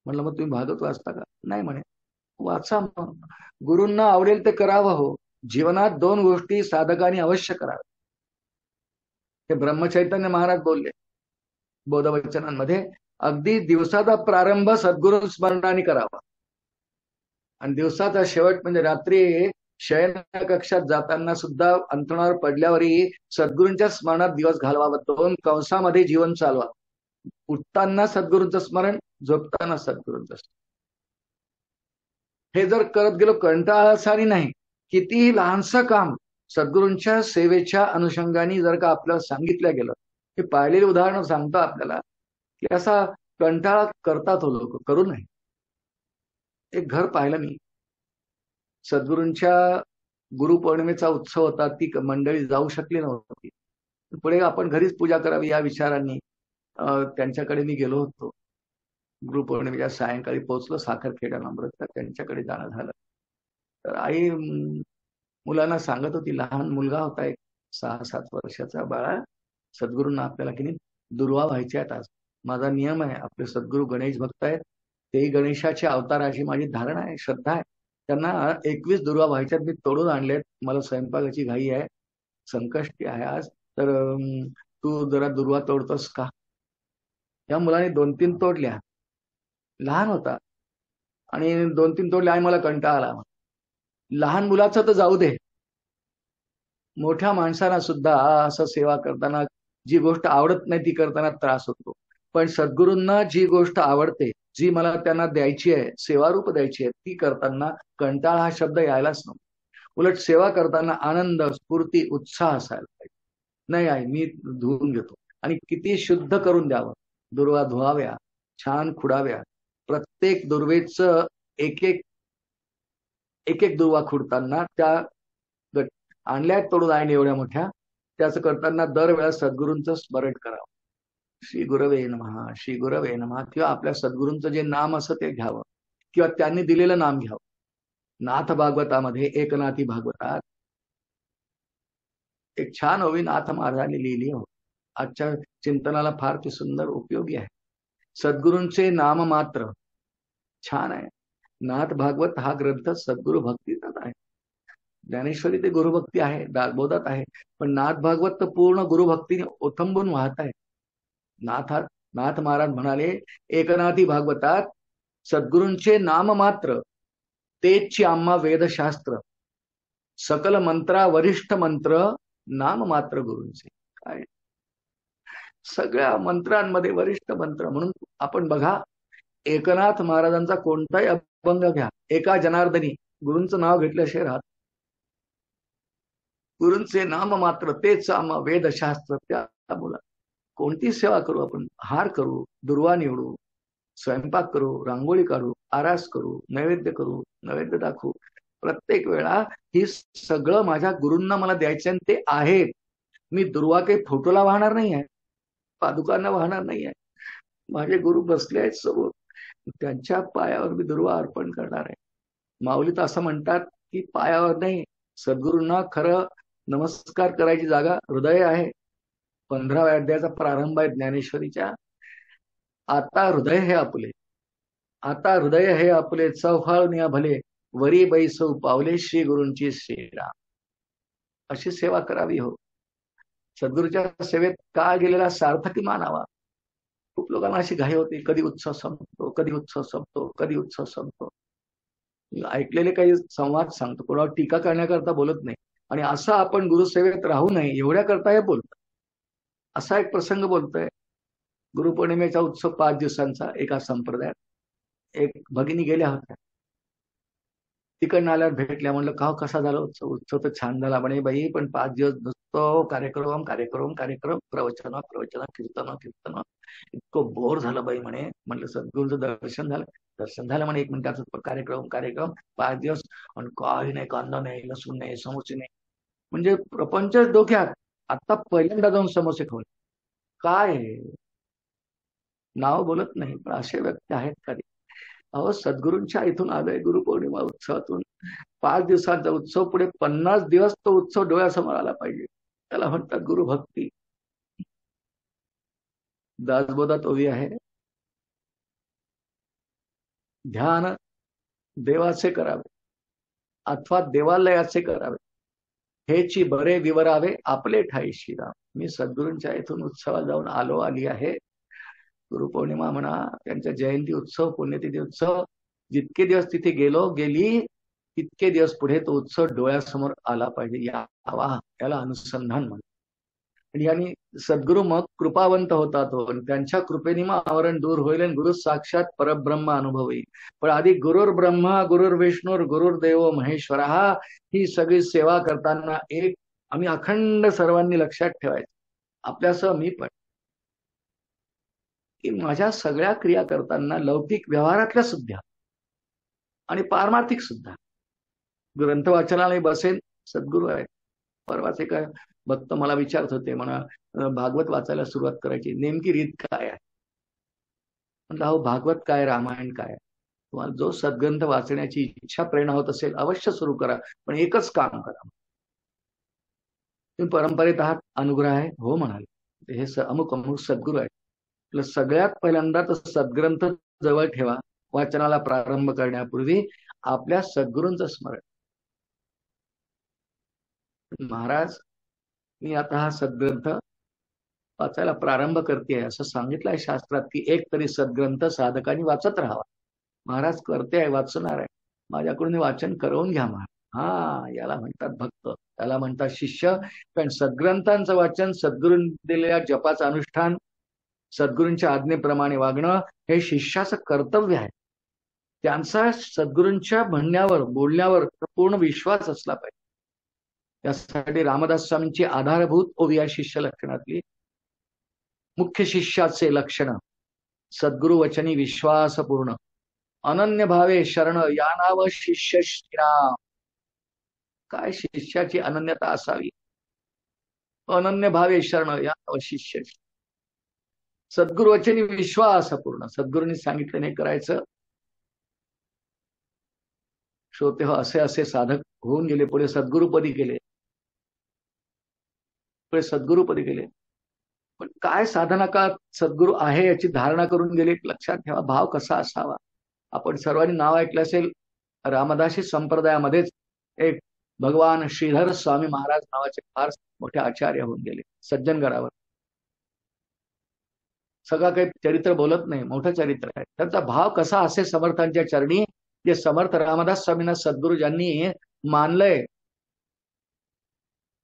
म्हणलं मग तुम्ही भागवत वाचता का? नाही म्हणे. वाचा मग. गुरूंना आवडेल ते करावं हो. जीवनात 2 गोष्टी साधकांनी अवश्य कराव्या. हे ब्रह्मचैतन्य महाराज बोलले बोधवचनांमध्ये. अगदी दिवसाचा प्रारंभ सद्गुरू स्मरणाने करावा आणि दिवसाचा शेवट म्हणजे रात्री शयन कक्षात जाताना सुद्धा अंथरुणावर पडल्यावरही सद्गुरूंच्या स्मरणात दिवस घालवावा. 2 कंसामध्ये जीवन चालवा. उठताना सद्गुरूंचं स्मरण, झोपताना सद्गुरूंचं स्मरण. हे जर करत गेलो कंटाळासारी नाही, कितीही लहानसं काम सद्गुरूंच्या सेवेच्या अनुषंगाने जर का आपल्याला सांगितलं गेलं, हे पाहिलेले उदाहरण सांगतं आपल्याला की असा कंटाळा करतात हो लोक, करू नये. एक घर पाहिलं मी, सद्गुरूंच्या गुरुपौर्णिमेचा उत्सव होता, ती मंडळी जाऊ शकली नव्हती. पुढे आपण घरीच पूजा करावी या विचारांनी त्यांच्याकडे मी गेलो होतो. गुरुपौर्णिमेच्या सायंकाळी पोहोचलो साखरखेडा नम्रता, त्यांच्याकडे जाणं झालं. तर आई मुलांना सांगत होती, लहान मुलगा होता एक 6-7 वर्षाचा, बाळा सद्गुरूंना आपल्याला की नाही दुर्वा व्हायचे आहेत आज. माझा नियम आहे, आपले सद्गुरू गणेश भक्त आहेत, तेही गणेशाच्या अवताराची माझी धारणा आहे, श्रद्धा आहे. त्यांना 21 दुर्वा व्हायच्यात, मी तोडून आणलेत. मला स्वयंपाकाची घाई आहे, संकष्टी आहे आज, तर तू जरा दुर्वा तोडतोस का? त्या मुलाने 2-3 तोडल्या, लहान होता, आणि 2-3 तोडल्या आणि मला कंटाळा आला. लहान मुलाचं तर जाऊ दे, मोठ्या माणसांना सुद्धा असं सेवा करताना जी गोष्ट आवडत नाही ती करताना त्रास होतो. पण सद्गुरूंना जी गोष्ट आवडते, जी मला त्यांना द्यायची आहे, सेवारूप द्यायची आहे, ती करताना कंटाळा हा शब्द यायलाच नको. उलट सेवा करताना आनंद, स्फूर्ती, उत्साह असायला पाहिजे. नाही आहे, मी धुवून घेतो आणि किती शुद्ध करून द्यावं. दुर्वा धुवाव्या, छान खुडाव्या. प्रत्येक दुर्वेचं एक एक एक एक दुर्वा खुडताना त्या आणल्या तोडून आहे एवढ्या मोठ्या, त्याचं करताना दरवेळा सद्गुरूंचं स्मरण करावं. श्री गुरवे नमः, श्री गुरवे नमः, किंवा आपल्या सद्गुरूंचं जे नाम असं ते घ्यावं, किंवा त्यांनी दिलेलं नाम घ्यावं. नाथ भागवतामध्ये, एकनाथी भागवतात एक छान ओवी नाथ महाराजांनी लिहिली हो, आजच्या चिंतनाला फार ती सुंदर उपयोगी आहे. सद्गुरूंचे नाम मात्र छान आहे. नाथ भागवत हा ग्रंथ सद्गुरु भक्तीचाच आहे. ज्ञानेश्वरी ते गुरुभक्ती आहे, दासबोधात आहे, पण नाथ भागवत तर पूर्ण गुरुभक्तीने ओथंबून वाहत आहे. नाथ महाराज म्हणाले, एकनाथी भागवतात सद्गुरूंचे नाम मात्र तेची आम्हा वेदशास्त्र, सकल मंत्रा वरिष्ठ मंत्र नाम मात्र गुरूंचे. काय सगळ्या मंत्रांमध्ये वरिष्ठ मंत्र म्हणून आपण बघा, एकनाथ महाराजांचा कोणताही अभंग घ्या, एका जनार्दनी गुरूंचं नाव घेतल्याशिवाय राहत. गुरूंचे नाम मात्र तेच आम्हा वेदशास्त्र. त्या मुला कोणती सेवा करू आपण, हार करू, दुर्वा निवडू, स्वयंपाक करू, रांगोळी काढू, आरास करू, नैवेद्य करू, नैवेद्य दाखवू, प्रत्येक वेळा ही सगळं माझ्या गुरूंना मला द्यायचं आणि ते आहेत. मी दुर्वा काही फोटोला वाहणार नाही आहे, पादुकांना वाहणार नाही आहे. माझे गुरु बसले आहेत समोर, त्यांच्या पायावर मी दुर्वा अर्पण करणार आहे. माऊली तर असं म्हणतात की पायावर नाही, सद्गुरूंना खरं नमस्कार करायची जागा हृदय आहे. 15व्या अध्यायाचा प्रारंभ आहे ज्ञानेश्वरीच्या. आता हृदय हे आपले, आता हृदय हे आपले, चौफाळून भले, वरी बैसऊ पावले श्री गुरूंची श्रीराम. अशी सेवा करावी हो. सद्गुरूच्या सेवेत काळ गेलेला सार्थकी मानावा. खूप लोकांना अशी घाई होती, कधी उत्सव संपतो, कधी उत्सव संपतो, कधी उत्सव संपतो. ऐकलेले काही संवाद सांगतो, कोणावर टीका करण्याकरता बोलत नाही. आणि असं आपण गुरुसेवेत राहू नये एवढ्या करता हे बोलतो. असा एक प्रसंग बोलतोय. गुरुपौर्णिमेचा उत्सव 5 दिवसांचा एका संप्रदायात एक भगिनी गेल्या होत्या. तिकडनं आल्यावर भेटल्या, म्हणलं का कसा झाला उत्सव? उत्सव तर छान झाला म्हणे बाई, पण 5 दिवस नुसतं कार्यक्रम कार्यक्रम कार्यक्रम, प्रवचन प्रवचन, कीर्तन कीर्तन, इतकं बोर झालं बाई म्हणे. म्हणलं सद्गुरूंचं दर्शन झालं? दर्शन झालं म्हणे. 1 मिनिटाचा कार्यक्रम कार्यक्रम, 5 दिवस, आणि काही नाही, कांदा नाही, लसूण नाही, समोसे नाही, म्हणजे प्रपंचच डोक्यात. आता पहिल्यांदा जाऊन समोसे खाऊन काय नाव बोलत नाही, पण असे व्यक्ती आहेत कधी. अहो, सद्गुरूंच्या इथून आलोय गुरुपौर्णिमा उत्सवातून, 5 दिवसांचा उत्सव, पुढे 50 दिवस तो उत्सव डोळ्यासमोर आला पाहिजे. त्याला म्हणतात गुरुभक्ती. दासबोधात ओवी आहे, ध्यान देवाचे करावे अथवा देवालयाचे करावे, हेची बरे विवरावे आपले ठाई श्रीराम. मी सद्गुरूंच्या इथून उत्सवात जाऊन आली आहे. गुरुपौर्णिमा म्हणा, त्यांच्या जयंती उत्सव, पुण्यतिथी उत्सव, जितके दिवस तिथे गेली तितके दिवस पुढे तो उत्सव डोळ्यासमोर आला पाहिजे. याला अनुसंधान म्हणतात. आणि यांनी सद्गुरु मग कृपावंत होतात हो, आणि त्यांच्या कृपेने मग आवरण दूर होईल आणि गुरु साक्षात परब्रह्म अनुभव येईल. पण आधी गुरुर ब्रह्मा गुरुर विष्णूर गुरुर्देव महेश्वर हा, ही सगळी सेवा करताना एक आम्ही अखंड सर्वांनी लक्षात ठेवायचं, आपल्यासह मी पण, की माझ्या सगळ्या क्रिया करताना लौकिक व्यवहारातल्या सुद्धा आणि पारमार्थिक सुद्धा ग्रंथ वाचनालय बसेल, सद्गुरू आहे. परवाच एका भक्त मला विचारत होते, म्हणा भागवत वाचायला सुरुवात करायची नेमकी रीत काय आहे. म्हटलं अहो भागवत काय रामायण काय, तुम्हाला जो सद्ग्रंथ वाचण्याची इच्छा प्रेरणा होत असेल अवश्य सुरू करा, पण एकच काम करा. तुम्ही परंपरेत आहात, अनुग्रह आहे, हो म्हणाले, हे अमुक अमुक सद्गुरू आहे. सगळ्यात पहिल्यांदा तर सद्ग्रंथ जवळ ठेवा. वाचनाला प्रारंभ करण्यापूर्वी आपल्या सद्गुरूंचं स्मरण. महाराज मी आता हा सद्ग्रंथ वाचायला प्रारंभ करते असं सांगितलंय शास्त्रात, की एक तरी सद्ग्रंथ साधकांनी वाचत राहावा. महाराज करते आहे, वाचणार आहे, माझ्याकडून वाचन करवून घ्या महाराज. हा, याला म्हणतात भक्त, त्याला म्हणतात शिष्य. कारण सद्ग्रंथांचं वाचन, सद्गुरूंनी दिलेल्या जपाचं अनुष्ठान, सद्गुरूंच्या आज्ञेप्रमाणे वागणं हे शिष्याचं कर्तव्य आहे. त्यांचा सद्गुरूंच्या म्हणण्यावर बोलण्यावर पूर्ण विश्वास असला पाहिजे. त्यासाठी रामदास स्वामींची आधारभूत ओवी या शिष्य लक्षणातली, मुख्य शिष्याचे लक्षण सद्गुरु वचनी विश्वासपूर्ण, अनन्य भावे शरण या नाव शिष्य श्रीराम. काय शिष्याची अनन्यता असावी, अनन्य भावे शरण या नाव शिष्य. सद्गुरु वचनी विश्वासपूर्ण, सद्गुरूंनी सांगितलं नाही करायचं. श्रोते हो, असे असे साधक होऊन गेले, पुढे सद्गुरुपदी गेले, पुढे सद्गुरुपदी गेले. पण काय साधना का सद्गुरू आहे याची धारणा करून गेले. लक्षात ठेवा भाव कसा असावा. आपण सर्वांनी नाव ऐकलं असेल, रामदासी संप्रदायामध्येच एक भगवान श्रीधर स्वामी महाराज नावाचे फार मोठे आचार्य होऊन गेले सज्जनगडावर. सगळं काही चरित्र बोलत नाही, मोठं चरित्र आहे. त्यांचा भाव कसा असे समर्थांच्या चरणी, जे समर्थ रामदास स्वामींना सद्गुरू ज्यांनी मानलंय,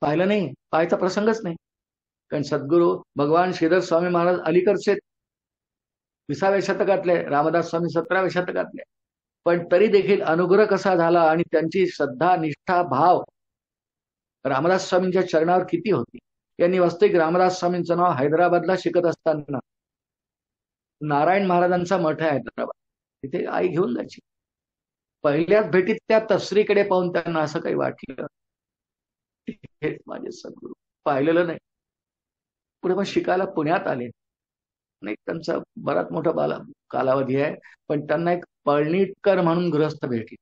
पाहिलं नाही, पाहायचा प्रसंगच नाही. कारण सद्गुरू भगवान श्रीधर स्वामी महाराज अलीकडचे 20व्या शतकातले, रामदास स्वामी 17व्या शतकातले. पण तरी देखील अनुग्रह कसा झाला आणि त्यांची श्रद्धा निष्ठा भाव रामदास स्वामींच्या चरणावर किती होती. यांनी वास्तविक रामदास स्वामींचं नाव हैदराबादला शिकत असताना नारायण महाराजांचा मठ आहे हैदराबाद, तिथे आई घेऊन जायची. पहिल्याच भेटीत त्या तसरीकडे पाहून त्यांना असं काही वाटलं, हे माझे सद्गुरू. पाहिलेलं नाही. पुढे मग शिकायला पुण्यात आले. नाही, त्यांचा बराच मोठा कालावधी आहे, पण त्यांना एक पळणीटकर म्हणून गृहस्थ भेटले.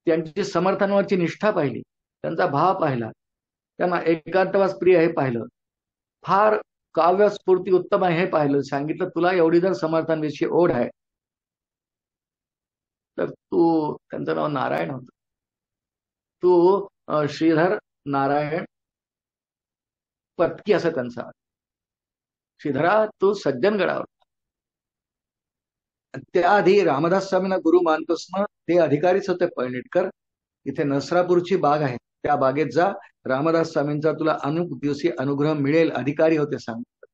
त्यांची समर्थांवरची निष्ठा पाहिली, त्यांचा भाव पाहिला, त्यांना एकांतवास प्रिय हे पाहिलं, फार काव्य स्फूर्ती उत्तम आहे हे पाहिलं. सांगितलं तुला एवढी जर समर्थांविषयी ओढ आहे तर तू, त्यांचं नाव नारायण होतं, तू श्रीधर नारायण पत्की असं त्यांचं, श्रीधरा तू सज्जनगडावर. त्याआधी रामदास स्वामींना गुरु मानतोस ना, ते अधिकारीच होते पळणीटकर. इथे नसरापूरची बाग आहे, त्या बागेत जा, रामदास स्वामींचा तुला अमुक दिवशी अनुग्रह मिळेल, अधिकारी होते सांगतात.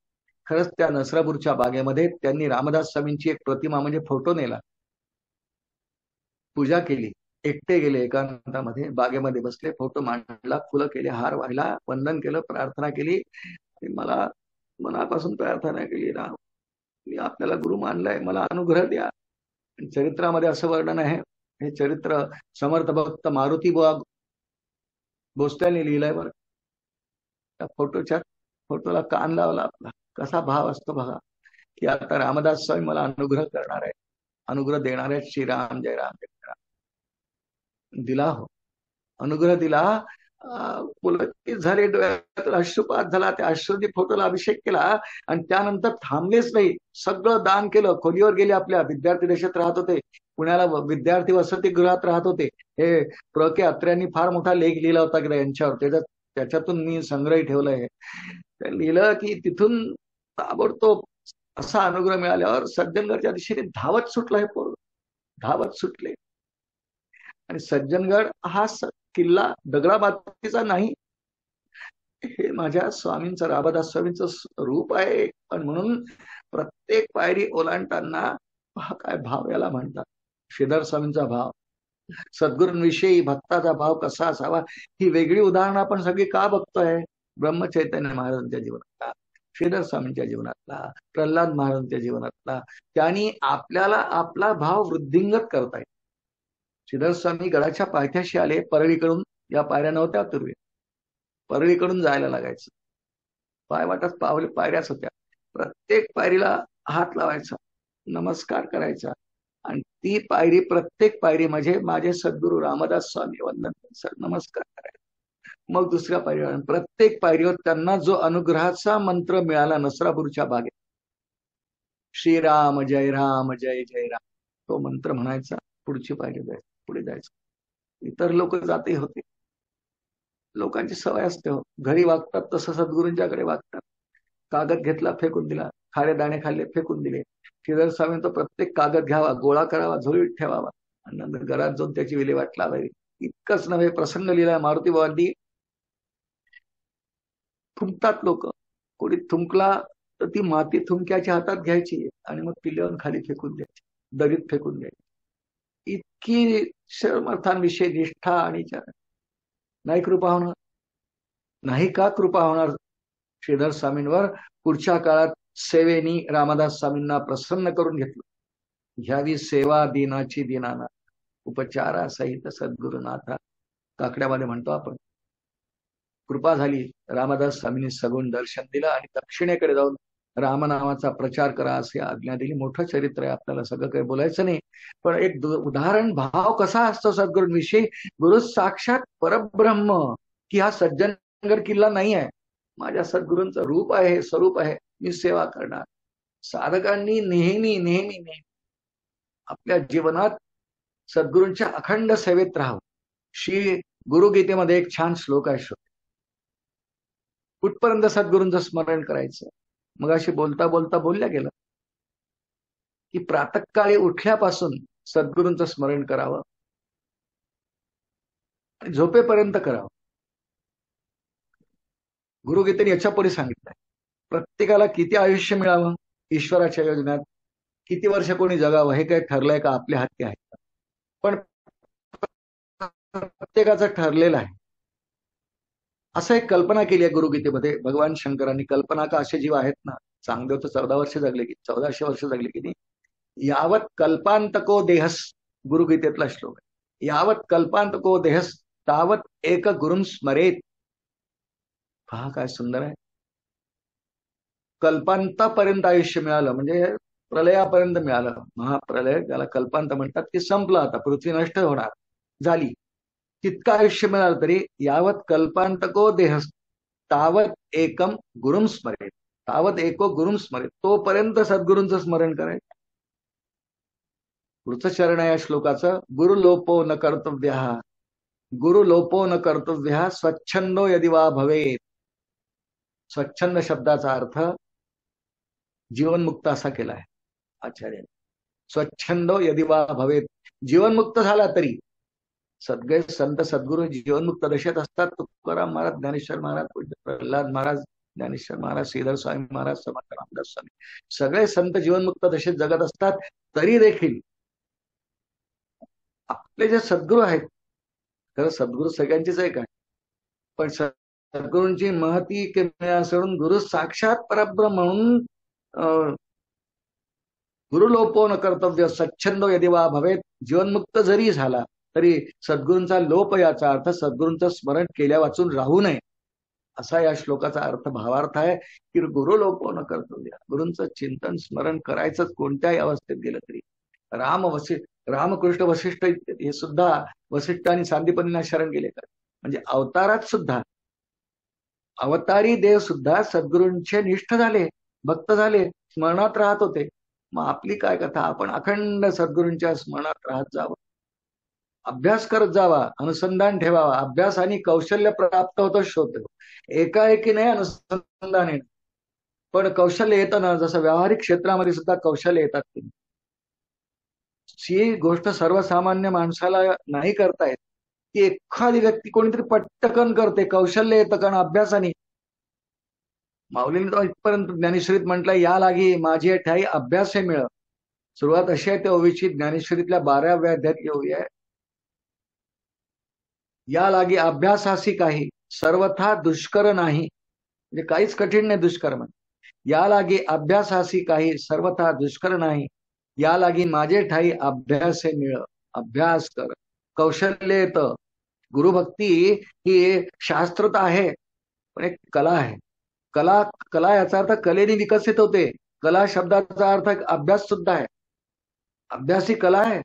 खरंच त्या नसरापूरच्या बागेमध्ये त्यांनी रामदास स्वामींची एक प्रतिमा म्हणजे फोटो नेला, पूजा केली, एकटे गेले एकांतामध्ये, बागेमध्ये बसले, फोटो मांडला, फुलं केले, हार वाहिला, वंदन केलं, प्रार्थना केली. मला मनापासून प्रार्थना केली, राम मी आपल्याला गुरु मानलाय, मला अनुग्रह द्या. चरित्रामध्ये असं वर्णन आहे, हे चरित्र समर्थ भक्त मारुती भोसल्याने लिहिलंय बरं. त्या फोटोला कान लावला आपला, कसा भाव असतो बघा, की आता रामदास स्वामी मला अनुग्रह करणार आहे, अनुग्रह देणार आहे. श्रीराम जय राम जय राम. दिला हो, अनुग्रह दिला. पुलकित झाले, डोळ्यात अश्रुपात झाला. त्या अश्रूंनी फोटोला अभिषेक केला आणि त्यानंतर थांबलेच नाही, सगळं दान केलं. खोलीवर गेले, आपल्या विद्यार्थी देशात राहत होते, पुण्याला विद्यार्थी वसतिगृहात राहत होते. हे प्र के अत्र्यांनी फार मोठा लेख लिहिला होता की यांच्यावर, त्याच्यातून मी संग्रही ठेवलंय. लिहिलं की तिथून ताबडतोब असा अनुग्रह मिळाल्यावर सज्जनगडच्या दिशेने धावत सुटला, हे पोर धावत सुटले. आणि सज्जनगड हा किल्ला दगडाबादीचा नाही, हे माझ्या स्वामींचं, रामदास स्वामींचं रूप आहे. पण म्हणून प्रत्येक पायरी ओलांडताना हा काय भाव याला म्हणतात, श्रीधर स्वामींचा भाव. सद्गुरूंविषयी भक्ताचा भाव कसा असावा ही वेगळी उदाहरणं आपण सगळी का बघतोय? ब्रह्मचैतन्य महाराजांच्या जीवनातला, श्रीधर स्वामींच्या जीवनातला, प्रल्हाद महाराजांच्या जीवनातला, त्यांनी आपल्याला आपला भाव वृद्धिंगत करतायत. श्रीधर स्वामी गडाच्या पायथ्याशी आले परळीकडून. या पायऱ्या नव्हत्या पूर्वी, परळीकडून जायला लागायचं. पाय वाटत पायऱ्याच होत्या. प्रत्येक पायरीला हात लावायचा, नमस्कार करायचा. आणि ती पायरी, प्रत्येक पायरी म्हणजे माझे सद्गुरू रामदास स्वामी वंदन सर, नमस्कार करायचा. मग दुसऱ्या पायरीवर, प्रत्येक पायरीवर त्यांना जो अनुग्रहाचा मंत्र मिळाला नसरापूरच्या बागेत, श्रीराम जय राम जय जय राम, तो मंत्र म्हणायचा. पुढची पायरी जायचं, पुढे जायचं. इतर लोक जाते होते. लोकांची सवय असते हो, घरी वागतात तसं सद्गुरूंच्याकडे वागतात. कागद घेतला फेकून दिला, खारे दाणे खाल्ले फेकून दिले. श्रीधर स्वामी तो प्रत्येक कागद घ्यावा, गोळा करावा, झोळीत ठेवावा आणि नंतर घरात जाऊन त्याची विल्हेवाट लावावी. इतकंच नव्हे, प्रसंग लिहिला मारुती बाबांनी. थुंकतात लोक, कोणी थुंकला तर ती माती थुंक्याच्या हातात घ्यायची आणि मग पिल्यावर खाली फेकून द्यायची, दरीत फेकून द्यायची. इतकी शर्मर्थांविषयी निष्ठा आणि नाही कृपा होणार? नाही का कृपा होणार श्रीधर स्वामींवर? पुढच्या काळात सेवेनी रामदास स्वामींना प्रसन्न करून घेतलं. घ्यावी सेवा दिनाची दिनाना, उपचारासहित सद्गुरुनाथा, काकड्यामध्ये म्हणतो आपण. कृपा झाली, रामदास स्वामींनी सगुण दर्शन दिलं आणि दक्षिणेकडे जाऊन रामनामाचा प्रचार करा असे आज्ञा दिली. मोठं चरित्र आहे, आपल्याला सगळं काही बोलायचं नाही. पण एक उदाहरण, भाव कसा असतो सद्गुरूंविषयी. गुरु साक्षात परब्रह्म, की हा सज्जनगड किल्ला नाही आहे, माझ्या सद्गुरूंचं रूप आहे, स्वरूप आहे, मी सेवा करणार. साधकांनी नेहमी नेहमी नेहमी आपल्या जीवनात सद्गुरूंच्या अखंड सेवेत राहावं. श्री गुरुगीतेमध्ये एक छान श्लोक आहे. कुठपर्यंत सद्गुरूंचं स्मरण करायचं? मग अशी बोलता बोलता बोलल्या गेलं की प्रातःकाळी उठल्यापासून सद्गुरूंचं स्मरण करावं आणि झोपेपर्यंत करावं. गुरुगीतेने याच्या पुढे सांगितलंय, प्रत्येकाला किती आयुष्य मिळावं ईश्वराच्या योजनेत, किती वर्ष कोणी जगावं हे काही ठरलंय का? आपल्या हाती आहे. पण प्रत्येकाचं ठरलेलं आहे. असं एक कल्पना केली आहे गुरुगीतेमध्ये. भगवान शंकरांनी कल्पना का, असे जीव आहेत ना, चांगदेव तर 14 वर्ष जगले की 1400 वर्ष जगले की नाही. यावत कल्पांतको देहस, गुरुगीतेतला श्लोक आहे. यावत कल्पांतको देहस तावत एक गुरुं स्मरेत. पहा काय सुंदर आहे. कल्पांतापर्यंत आयुष्य मिळालं म्हणजे प्रलयापर्यंत मिळालं. महाप्रलय ज्याला कल्पांत म्हणतात, की संपलं, आता पृथ्वी नष्ट होणार झाली, तितकं आयुष्य मिळालं तरी यावत कल्पांतको देहस तावत एकम गुरुं स्मरेत, तावत एको गुरुं स्मरेत, तोपर्यंत सद्गुरूंचं स्मरण करायचं. पुढचं चरण आहे या श्लोकाचं, गुरु लोपो न कर्तव्य, गुरु लोपो न कर्तव्य स्वच्छंदो यदि वा भवेत. स्वच्छंद शब्दाचा अर्थ जीवनमुक्त असा केला आहे आचार्य. स्वच्छंदो यदि वा भवेत, जीवनमुक्त झाला तरी. सगळे संत सद्गुरू जीवनमुक्त दशेत असतात. तुकाराम महाराज, ज्ञानेश्वर महाराज, प्रल्हाद महाराज, ज्ञानेश्वर महाराज, श्रीधर स्वामी महाराज, समर्थ रामदास स्वामी, सगळे संत जीवनमुक्त दशेत जगत असतात. तरी देखील आपले जे सद्गुरू आहेत, खरं सद्गुरू सगळ्यांचीच एक आहे, पण सद्गुरूंची महती किमया सोडून गुरु साक्षात परब्रह्म म्हणून गुरु लोपो न कर्तव्य स्वच्छंदो यदि वा भवेत, जीवनमुक्त जरी झाला तरी सद्गुरूंचा लोप, याचा अर्थ सद्गुरूंचं स्मरण केल्या वाचून राहू नये, असा या श्लोकाचा अर्थ, भावार्थ आहे. की गुरु लोपो न कर्तव्य, गुरूंचं चिंतन स्मरण करायचंच कोणत्याही अवस्थेत गेलं तरी. रामकृष्ण वशिष्ठ हे सुद्धा वसिष्ठ आणि सांदीपनींना शरण गेले का? म्हणजे अवतारात सुद्धा अवतारी देव सुद्धा सद्गुरूंचे निष्ठ झाले, भक्त झाले, स्मरणात राहत होते. मग आपली काय कथा? आपण अखंड सद्गुरूंच्या स्मरणात राहत जावं, अभ्यास करत जावा, अनुसंधान ठेवावा. अभ्यास आणि कौशल्य प्राप्त होतं, शोध एकाएकी नाही अनुसंधान येणं, पण कौशल्य येतं ना. जसं व्यावहारिक क्षेत्रामध्ये सुद्धा कौशल्य येतात. ही गोष्ट सर्वसामान्य माणसाला नाही करता येत. की एखादी व्यक्ती कोणीतरी पटकन करते, कौशल्य येतं कारण अभ्यासाने, माऊलींनी तर इथपर्यंत ज्ञानेश्वरीत म्हटलं, या लागी माझी ठाई अभ्यासे मिळ. सुरुवात अशी आहे त्या ओवीची, ज्ञानेश्वरीतल्या 12व्या अध्यायात ओवी आहे. या लागी अभ्यासासी काही सर्वथा दुष्कर नाही, म्हणजे काहीच कठीण नाही दुष्कर म्हणजे. या लागी अभ्यासासी काही सर्वथा दुष्कर नाही, या लागी माझे ठाई अभ्यासे मिळ. अभ्यास कर, कौशल्य येतं. गुरुभक्ती ही शास्त्र तर आहे, पण एक कला आहे. कला कला याचा अर्थ कलेने विकसित होते. कला शब्दाचा अर्थ अभ्यास सुद्धा आहे. अभ्यास ही कला आहे,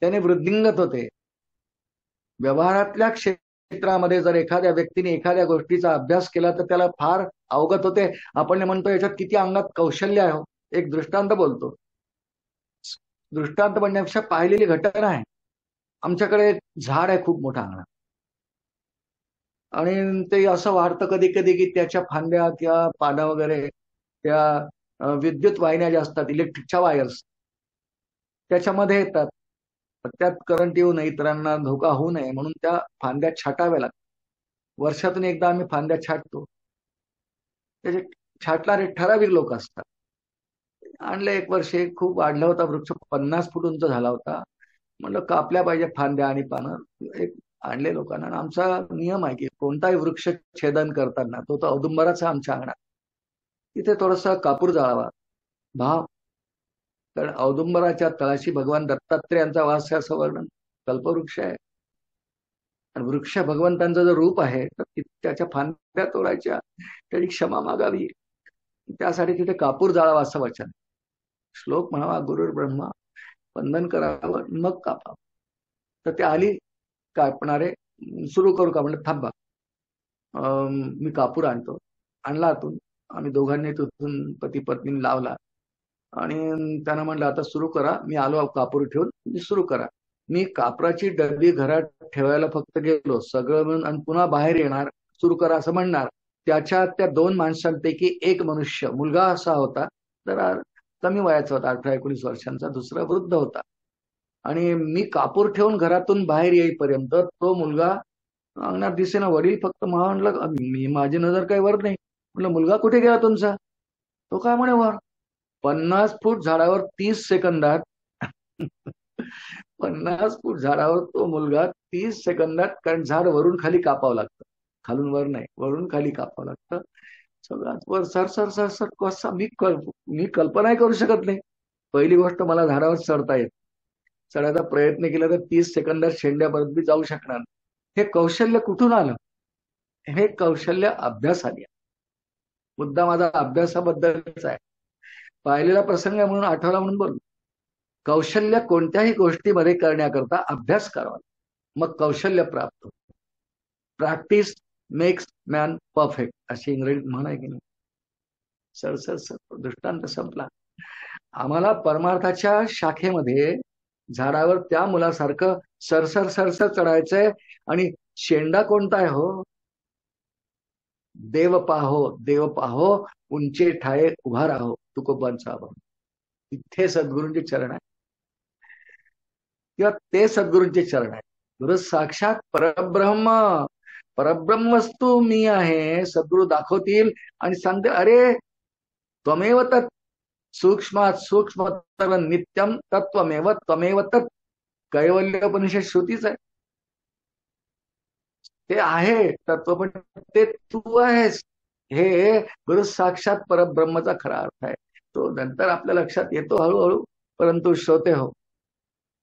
त्याने वृद्धिंगत होते. व्यवहारातल्या क्षेत्रामध्ये जर एखाद्या व्यक्तीने एखाद्या गोष्टीचा अभ्यास केला तर त्याला फार अवगत होते. आपण म्हणतो याच्यात किती अंगात कौशल्य आहे. एक दृष्टांत बोलतो. दृष्टांत म्हणण्यापेक्षा पाहिलेली घटना आहे. आमच्याकडे एक झाड आहे खूप मोठा अंगणात, आणि ते असं वाटतं कधी कधी की त्याच्या फांद्या किंवा पानं वगैरे त्या विद्युत वाहिन्या ज्या असतात, इलेक्ट्रिकच्या वायर्स, त्याच्यामध्ये येतात. त्यात करंट येऊ नये, इतरांना धोका होऊ नये म्हणून त्या फांद्या छाटाव्या लागतात. वर्षातून एकदा आम्ही फांद्या छाटतो. त्याचे छाटणारे ठराविक लोक असतात. आणले एक वर्ष, खूप वाढला होता वृक्ष, 50 फूट उंच झाला होता. म्हणलं कापल्या पाहिजे फांद्या आणि पानं. एक आणले लोकांना. आणि आमचा नियम आहे की कोणताही वृक्ष छेदन करताना, तो तर औदुंबराचा आमच्या अंगणात, तिथे थोडासा कापूर जाळावा, भाव. कारण औदुंबराच्या तळाशी भगवान दत्तात्रेयांचा वास आहे असं वर्णन. कल्पवृक्ष आहे आणि वृक्ष भगवंतांचं जर रूप आहे तर त्याच्या फांद्या तोडायच्या, त्याची क्षमा मागावी, त्यासाठी तिथे कापूर जाळावा असं वचन. श्लोक म्हणावा, गुरुर् ब्रह्मा, वंदन करावं, मग कापावं. तर ते आली कापणारे. सुरू करू का म्हणलं, थांबा मी कापूर आणतो. आणला आतून. आम्ही दोघांनी तिथून पती पत्नीने लावला आणि त्यांना म्हणलं आता सुरू करा. मी आलो कापूर ठेवून, मी सुरू करा. मी कापराची डबी घरात ठेवायला फक्त गेलो, सगळं म्हणून, आणि पुन्हा बाहेर येणार, सुरू करा असं म्हणणार. त्याच्या त्या 2 माणसांपैकी एक मनुष्य, मुलगा असा होता, जरा कमी वयाचा होता, 18-19 वर्षांचा. दुसरा वृद्ध होता. आणि मी कापूर ठेवून घरातून बाहेर येईपर्यंत तो मुलगा अंगणात दिसेना. वडील फक्त म्हणलं, मी माझी नजर काही वर नाही. म्हटलं मुलगा कुठे गेला तुमचा? तो काय म्हणे वर. 50 फूट झाडावर 30 सेकंदात 50 फूट झाडावर तो मुलगा 30 सेकंदात, कारण झाड वरून खाली कापावं लागतं, खालून वर नाही, वरून खाली कापावं लागतं. सगळ्यात वर सर सर सर सर कसा, मी कल्पनाही करू शकत नाही. पहिली गोष्ट, मला झाडावर चढता येत. चढायचा प्रयत्न केला तर 30 सेकंदात शेंड्यापर्यंत मी जाऊ शकणार. हे कौशल्य कुठून आलं? हे कौशल्य अभ्यासाने. मुद्दा माझा अभ्यासाबद्दलच आहे. पाहिलेला प्रसंग आहे म्हणून आठवला म्हणून बोललो. कौशल्य कोणत्याही गोष्टीमध्ये करण्याकरता अभ्यास करावा, मग कौशल्य प्राप्त होतं. प्रॅक्टिस मेक्स मॅन परफेक्ट, अशी इंग्रजीत म्हण आहे की नाही. सर सर सर दृष्टांत संपला. आम्हाला परमार्थाच्या शाखेमध्ये झाडावर त्या मुलासारखं सरसर सरसर चढायचंय. आणि शेंडा कोणता आहे हो? देव पाहो, देव पाहो, उंचे ठाये उभा राहो, तुकोबांचा अभंग. इथे सद्गुरूंचे चरण आहे, किंवा ते सद्गुरूंचे चरण आहे. गुरु साक्षात परब्रह्म, परब्रह्मस्तू मी आहे. सद्गुरू दाखवतील आणि सांगते, अरे त्वमेव तत् सूक्ष्मात सूक्ष्म नित्यम तत्वमेव त्वमेव तत्. कैवल्योपनिषद श्रुतीच आहे. ते आहे तत्व, पण ते तू आहेस. हे गुरु साक्षात परब्रह्मचा खरा अर्थ आहे. तो नंतर आपल्या लक्षात येतो हळूहळू. परंतु श्रोते हो,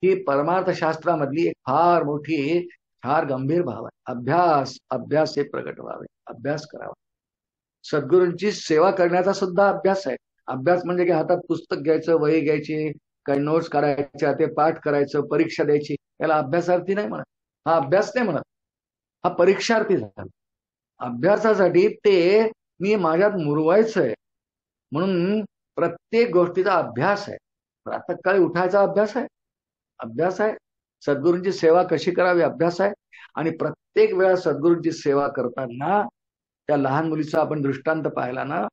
ही परमार्थ शास्त्रामधली एक फार मोठी, फार गंभीर भाव आहे. अभ्यास, अभ्यास हे प्रगट व्हावे, अभ्यास करावा. सद्गुरूंची सेवा करण्याचा सुद्धा अभ्यास आहे. अभ्यास म्हणजे की हातात पुस्तक घ्यायचं, वही घ्यायची, काही नोट्स काढायच्या, ते पाठ करायचं, परीक्षा द्यायची, याला अभ्यासार्थी नाही म्हणत. हा अभ्यास नाही म्हणत, हा परीक्षार्थी झाला. अभ्यासासाठी ते मी माझ्यात मुरवायचंय म्हणून प्रत्येक गोष्टीचा अभ्यास आहे. प्रातःकाळी उठायचा अभ्यास आहे, अभ्यास आहे. सद्गुरूंची सेवा कशी करावी अभ्यास आहे. आणि प्रत्येक वेळा सद्गुरूंची सेवा करताना त्या लहान मुलीचा आपण दृष्टांत पाहिला ना.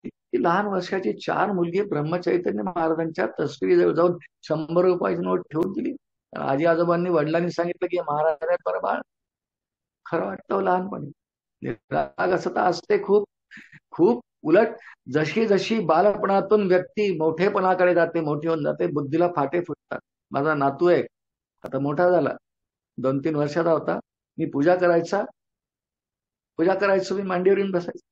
ती लहान वर्षाची 4 मुलगी ब्रह्मचैतन्य महाराजांच्या तस्वीरीजवळ जाऊन 100 रुपयाची नोट ठेवून दिली. आजी आजोबांनी, वडिलांनी सांगितलं की महाराज आहे बरं बाळ. खरं वाटतं लहानपणी. राग असं तर असते खूप, खूप उलट जशी जशी बालपणातून व्यक्ती मोठेपणाकडे जाते, मोठी होऊन जाते, बुद्धीला फाटे फुटतात. माझा नातू आहे, आता मोठा झाला, 2-3 वर्षाचा होता. मी पूजा करायचो, मी मांडीवर येऊन बसायचो.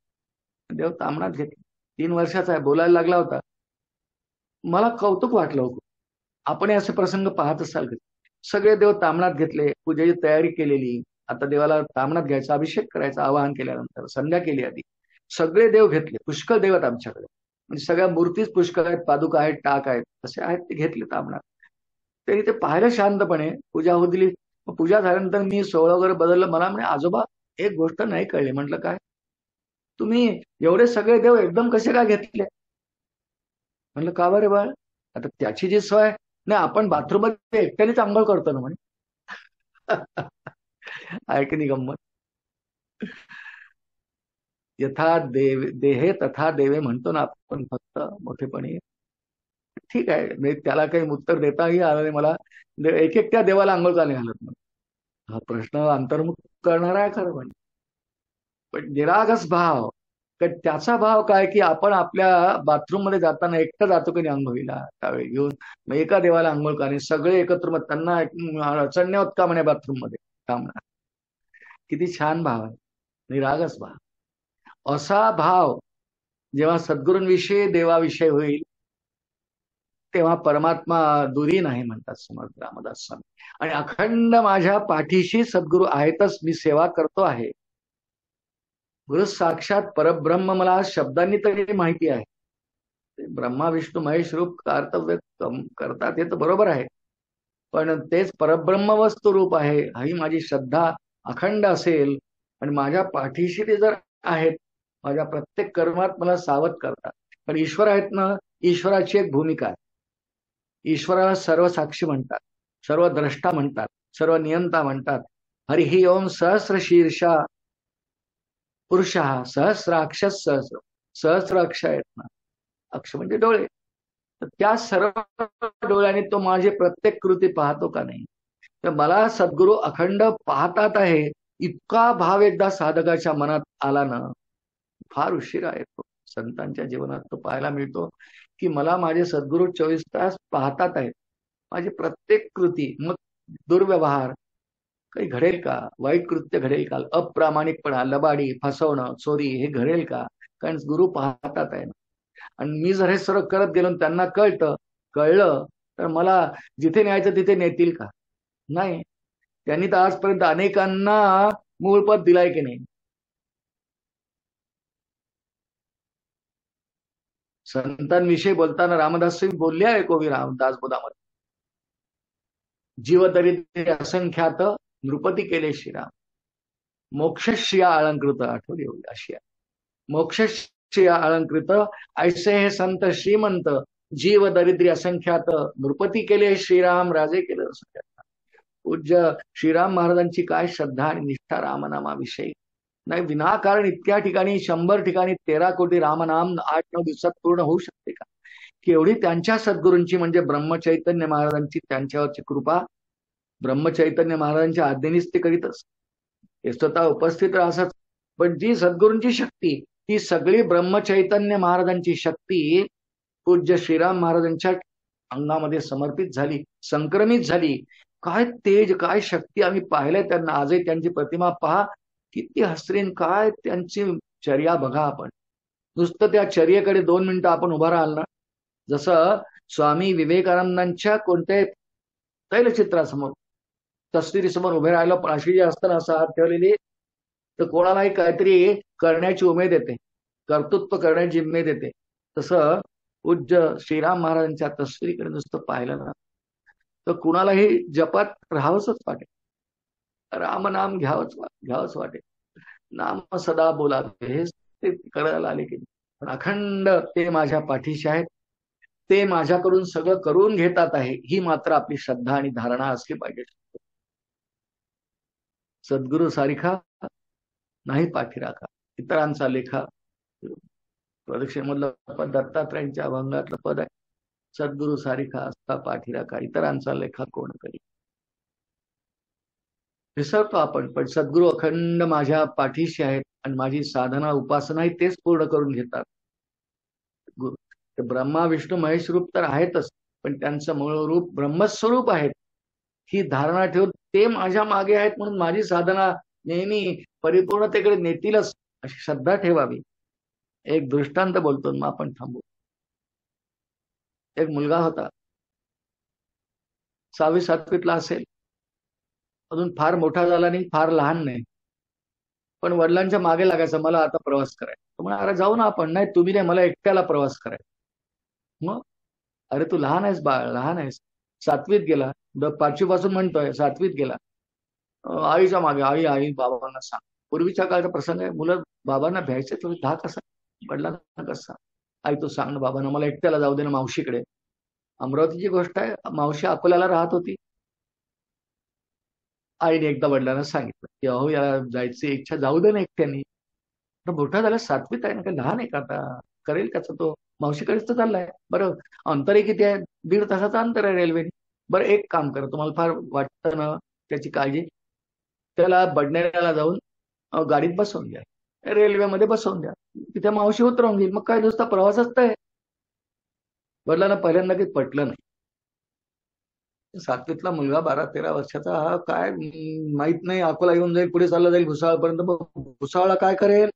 देव तामणात घेतला. 3 वर्षाचा आहे, बोलायला लागला होता. मला कौतुक वाटलं होतं. आपण असे प्रसंग पाहत असाल का? सगळे देव तामणात घेतले, पूजेची तयारी केलेली. आता देवाला तामणात घ्यायचा, अभिषेक करायचा, आवाहन केल्यानंतर संध्या केली आधी. सगळे देव घेतले, पुष्कळ देव आहेत आमच्याकडे, म्हणजे सगळ्या मूर्तीच पुष्कळ आहेत, पादुका आहेत, टाक आहेत, तसे आहेत, ते घेतले तामणात. त्यांनी ते पाहिलं शांतपणे, पूजा होऊ दिली. पूजा झाल्यानंतर मी सोहळं वगैरे बदललं. मला म्हणे, आजोबा एक गोष्ट नाही कळली. म्हटलं काय? तुम्ही एवढे सगळे देव एकदम कसे काय घेतले? म्हणलं का बरे बाळ? आता त्याची जी सोय नाही, आपण बाथरूम मध्ये एकट्यानेच आंघोळ करतो ना म्हणे. आहे की नाही गंमत? यथा देहे तथा देवे म्हणतो ना आपण फक्त मोठेपणी. ठीक आहे, म्हणजे त्याला काही उत्तर देताही आलं नाही मला. एक एक त्या देवाला आंघोळ का नाही घालत मग? हा प्रश्न अंतर्मुख करणारा आहे खरं म्हणजे. पण निरागस भाव, तर त्याचा भाव काय की आपण आपल्या बाथरूम मध्ये जाताना एकटं जातो की नाही आंघोळीला त्यावेळी घेऊन, मग एका देवाला आंघोळ का नाही, सगळे एकत्र, मग त्यांना अडचण नाही होत का म्हणे बाथरूम मध्ये काम? किती छान भाव आहे, निरागस भाव. असा भाव जेव्हा सद्गुरूंविषयी देवाविषयी होईल, तेव्हा परमात्मा दुरी नाही म्हणतात समर्थ रामदास स्वामी. आणि अखंड माझ्या पाठीशी सद्गुरू आहेतच, मी सेवा करतो आहे. गुरु साक्षात परब्रह्म मला शब्दांनी तरी माहिती आहे. ब्रह्मा विष्णू महेश रूप कर्तव्य करतात हे तर बरोबर आहे, पण तेच परब्रह्म वस्तू रूप आहे, ही माझी श्रद्धा अखंड असेल. आणि माझ्या पाठीशी ते जर आहेत, माझ्या प्रत्येक कर्मात मला सावध करतात. पण ईश्वर आहेत ना, ईश्वराची एक भूमिका आहे. ईश्वराला सर्व साक्षी म्हणतात, सर्व द्रष्टा म्हणतात, सर्व नियंता म्हणतात. हरिहि ओम सहस्र शीर्षा पुरुष, सहस्राक्ष, सहस्र अक्ष आहेत ना, अक्ष म्हणजे डोळे. तर त्या सर्व डोळ्याने तो माझे प्रत्येक कृती पाहतो का नाही? तर मला सद्गुरू अखंड पाहतात आहे, इतका भाव एकदा साधकाच्या मनात आला ना, फार उशिरा येतो. संतांच्या जीवनात तो पाहायला मिळतो की मला माझे सद्गुरू 24 तास पाहतात आहेत, माझी प्रत्येक कृती. मग दुर्व्यवहार काही घडेल का, वाईट कृत्य घडेल का, अप्रामाणिकपणा, लबाडी, फसवणं, चोरी हे घडेल का? कारण गुरु पाहतात आहे ना. आणि मी जर हे सर्व करत गेलो आणि त्यांना कळलं तर मला जिथे न्यायचं तिथे नेतील का? नाही. त्यांनी तर आजपर्यंत अनेकांना मूळपद दिलाय की नाही? संतांविषयी बोलताना रामदास बोलले आहे कवी रामदास बोधामध्ये, जीव दरिद्र असंख्यात नृपती केले श्रीराम, मोक्षश्रिया अलंकृत. आठवली होईल अशी मोक्षश्रिया अलंकृत, ऐसे हे संत श्रीमंत, जीव दरिद्री असंख्यात नृपती केले श्रीराम, राजे केले असंख्यात. पूज्य श्रीराम महाराजांची काय श्रद्धा आणि निष्ठा रामनामाविषयी. नाही, विनाकारण इतक्या ठिकाणी 100 ठिकाणी 13 कोटी रामनाम 8-9 दिवसात पूर्ण होऊ शकते का? की एवढी त्यांच्या सद्गुरूंची म्हणजे ब्रह्मचैतन्य महाराजांची त्यांच्यावरची कृपा. ब्रह्मचैतन्य महाराजांच्या आज्ञेनेच ते करीतच, हे स्वतः उपस्थित राहतात. पण जी सद्गुरूंची शक्ती, ती सगळी ब्रह्मचैतन्य महाराजांची शक्ती पूज्य श्रीराम महाराजांच्या अंगामध्ये समर्पित झाली, संक्रमित झाली. काय तेज, काय शक्ती आम्ही पाहिलंय त्यांना. आजही त्यांची प्रतिमा पहा, किती हसरीन, काय त्यांची चर्या बघा. आपण नुसतं त्या चर्येकडे 2 मिनिटं आपण उभा राहाल ना, जसं स्वामी विवेकानंदांच्या कोणत्याही तैलचित्रासमोर, तस्वीरीसमोर उभे राहिलं, पण अशी जी असताना असं हात ठेवलेली, तर कोणालाही काहीतरी करण्याची उमेद येते, कर्तृत्व करण्याची उमेद येते. तसं पूज्य श्रीराम महाराजांच्या तस्वीरीकडे नुसतं पाहिलं ना, तर कुणालाही जपात राहावंच वाटेल, रामनाम घ्यावंच वाटेल, नाम सदा बोलावे, हेच ते करायला आले की. पण अखंड ते माझ्या पाठीशी आहेत, ते माझ्याकडून सगळं करून घेतात आहे, ही मात्र आपली श्रद्धा आणि धारणा असली पाहिजे. सद्गुरू सारिखा नाही पाठीराखा. इतरांचा लेखा, प्रदक्षिणेमधलं पद दत्तात्रयांच्या अभंगातलं पद आहे, सद्गुरू सारिखा असता पाठीराखा, इतरांचा लेखा कोण करी. विसरतो आपण, पण सद्गुरू अखंड माझ्या पाठीशी आहेत आणि माझी साधना उपासनाही तेच पूर्ण करून घेतात. ते ब्रह्मा विष्णू महेश रूप तर आहेतच, पण त्यांचं मूळ रूप ब्रह्मस्वरूप आहेत ही धारणा ठेवून ते माझ्या मागे आहेत म्हणून माझी साधना नेहमी परिपूर्णतेकडे नेतीलच अशी श्रद्धा ठेवावी. एक दृष्टांत बोलतो मग आपण थांबू. एक मुलगा होता, 6वी-7वीतला असेल, अजून फार मोठा झाला नाही, फार लहान नाही, पण वडिलांच्या मागे लागायचा, मला आता प्रवास करायचा. तो म्हणा, अरे जाऊ ना आपण. नाही तुम्ही नाही, मला एकट्याला प्रवास करायचा. मग अरे तू लहान आहेस बाळ, लहान आहेस. 7वीत गेला, 5वी पासून म्हणतोय, 7वीत गेला. आईच्या मागे, आई आई बाबांना सांग. पूर्वीच्या काळाचा प्रसंग आहे, मुलं बाबांना भ्यायचे, तुम्ही धाक कसा वडिलांना कसा. आई तू सांग ना बाबांना, मला एकट्याला जाऊ दे ना मावशीकडे. अमरावतीची गोष्ट आहे, मावशी अकोल्याला राहत होती. आईने एकदा वडिलांना सांगितलं की अहो याला जायची इच्छा, जाऊ दे ना एकट्याने. तर मोठा झाला, 7वीत आहे ना, काही लहान आहे का आता, करेल त्याचं तो, मावशीकडेच तर चाललाय. बरं अंतरही किती आहे, 1.5 तासाचं अंतर आहे रेल्वेने. बरं एक काम करा, तुम्हाला फार वाटतं ना त्याची काळजी, त्याला बडनेऱ्याला जाऊन गाडीत बसवून द्या, रेल्वेमध्ये बसवून द्या, तिथे मावशी उतरवून घेईल, मग काय नुसता प्रवासच तर आहे. वडिलांना पहिल्यांदा काही पटलं नाही. 7वीतला मुलगा 12-13 वर्षाचा, हा काय माहित नाही, अकोला येऊन जाईल, पुढे चालला जाईल भुसावळपर्यंत. मग भुसावळला काय करेल,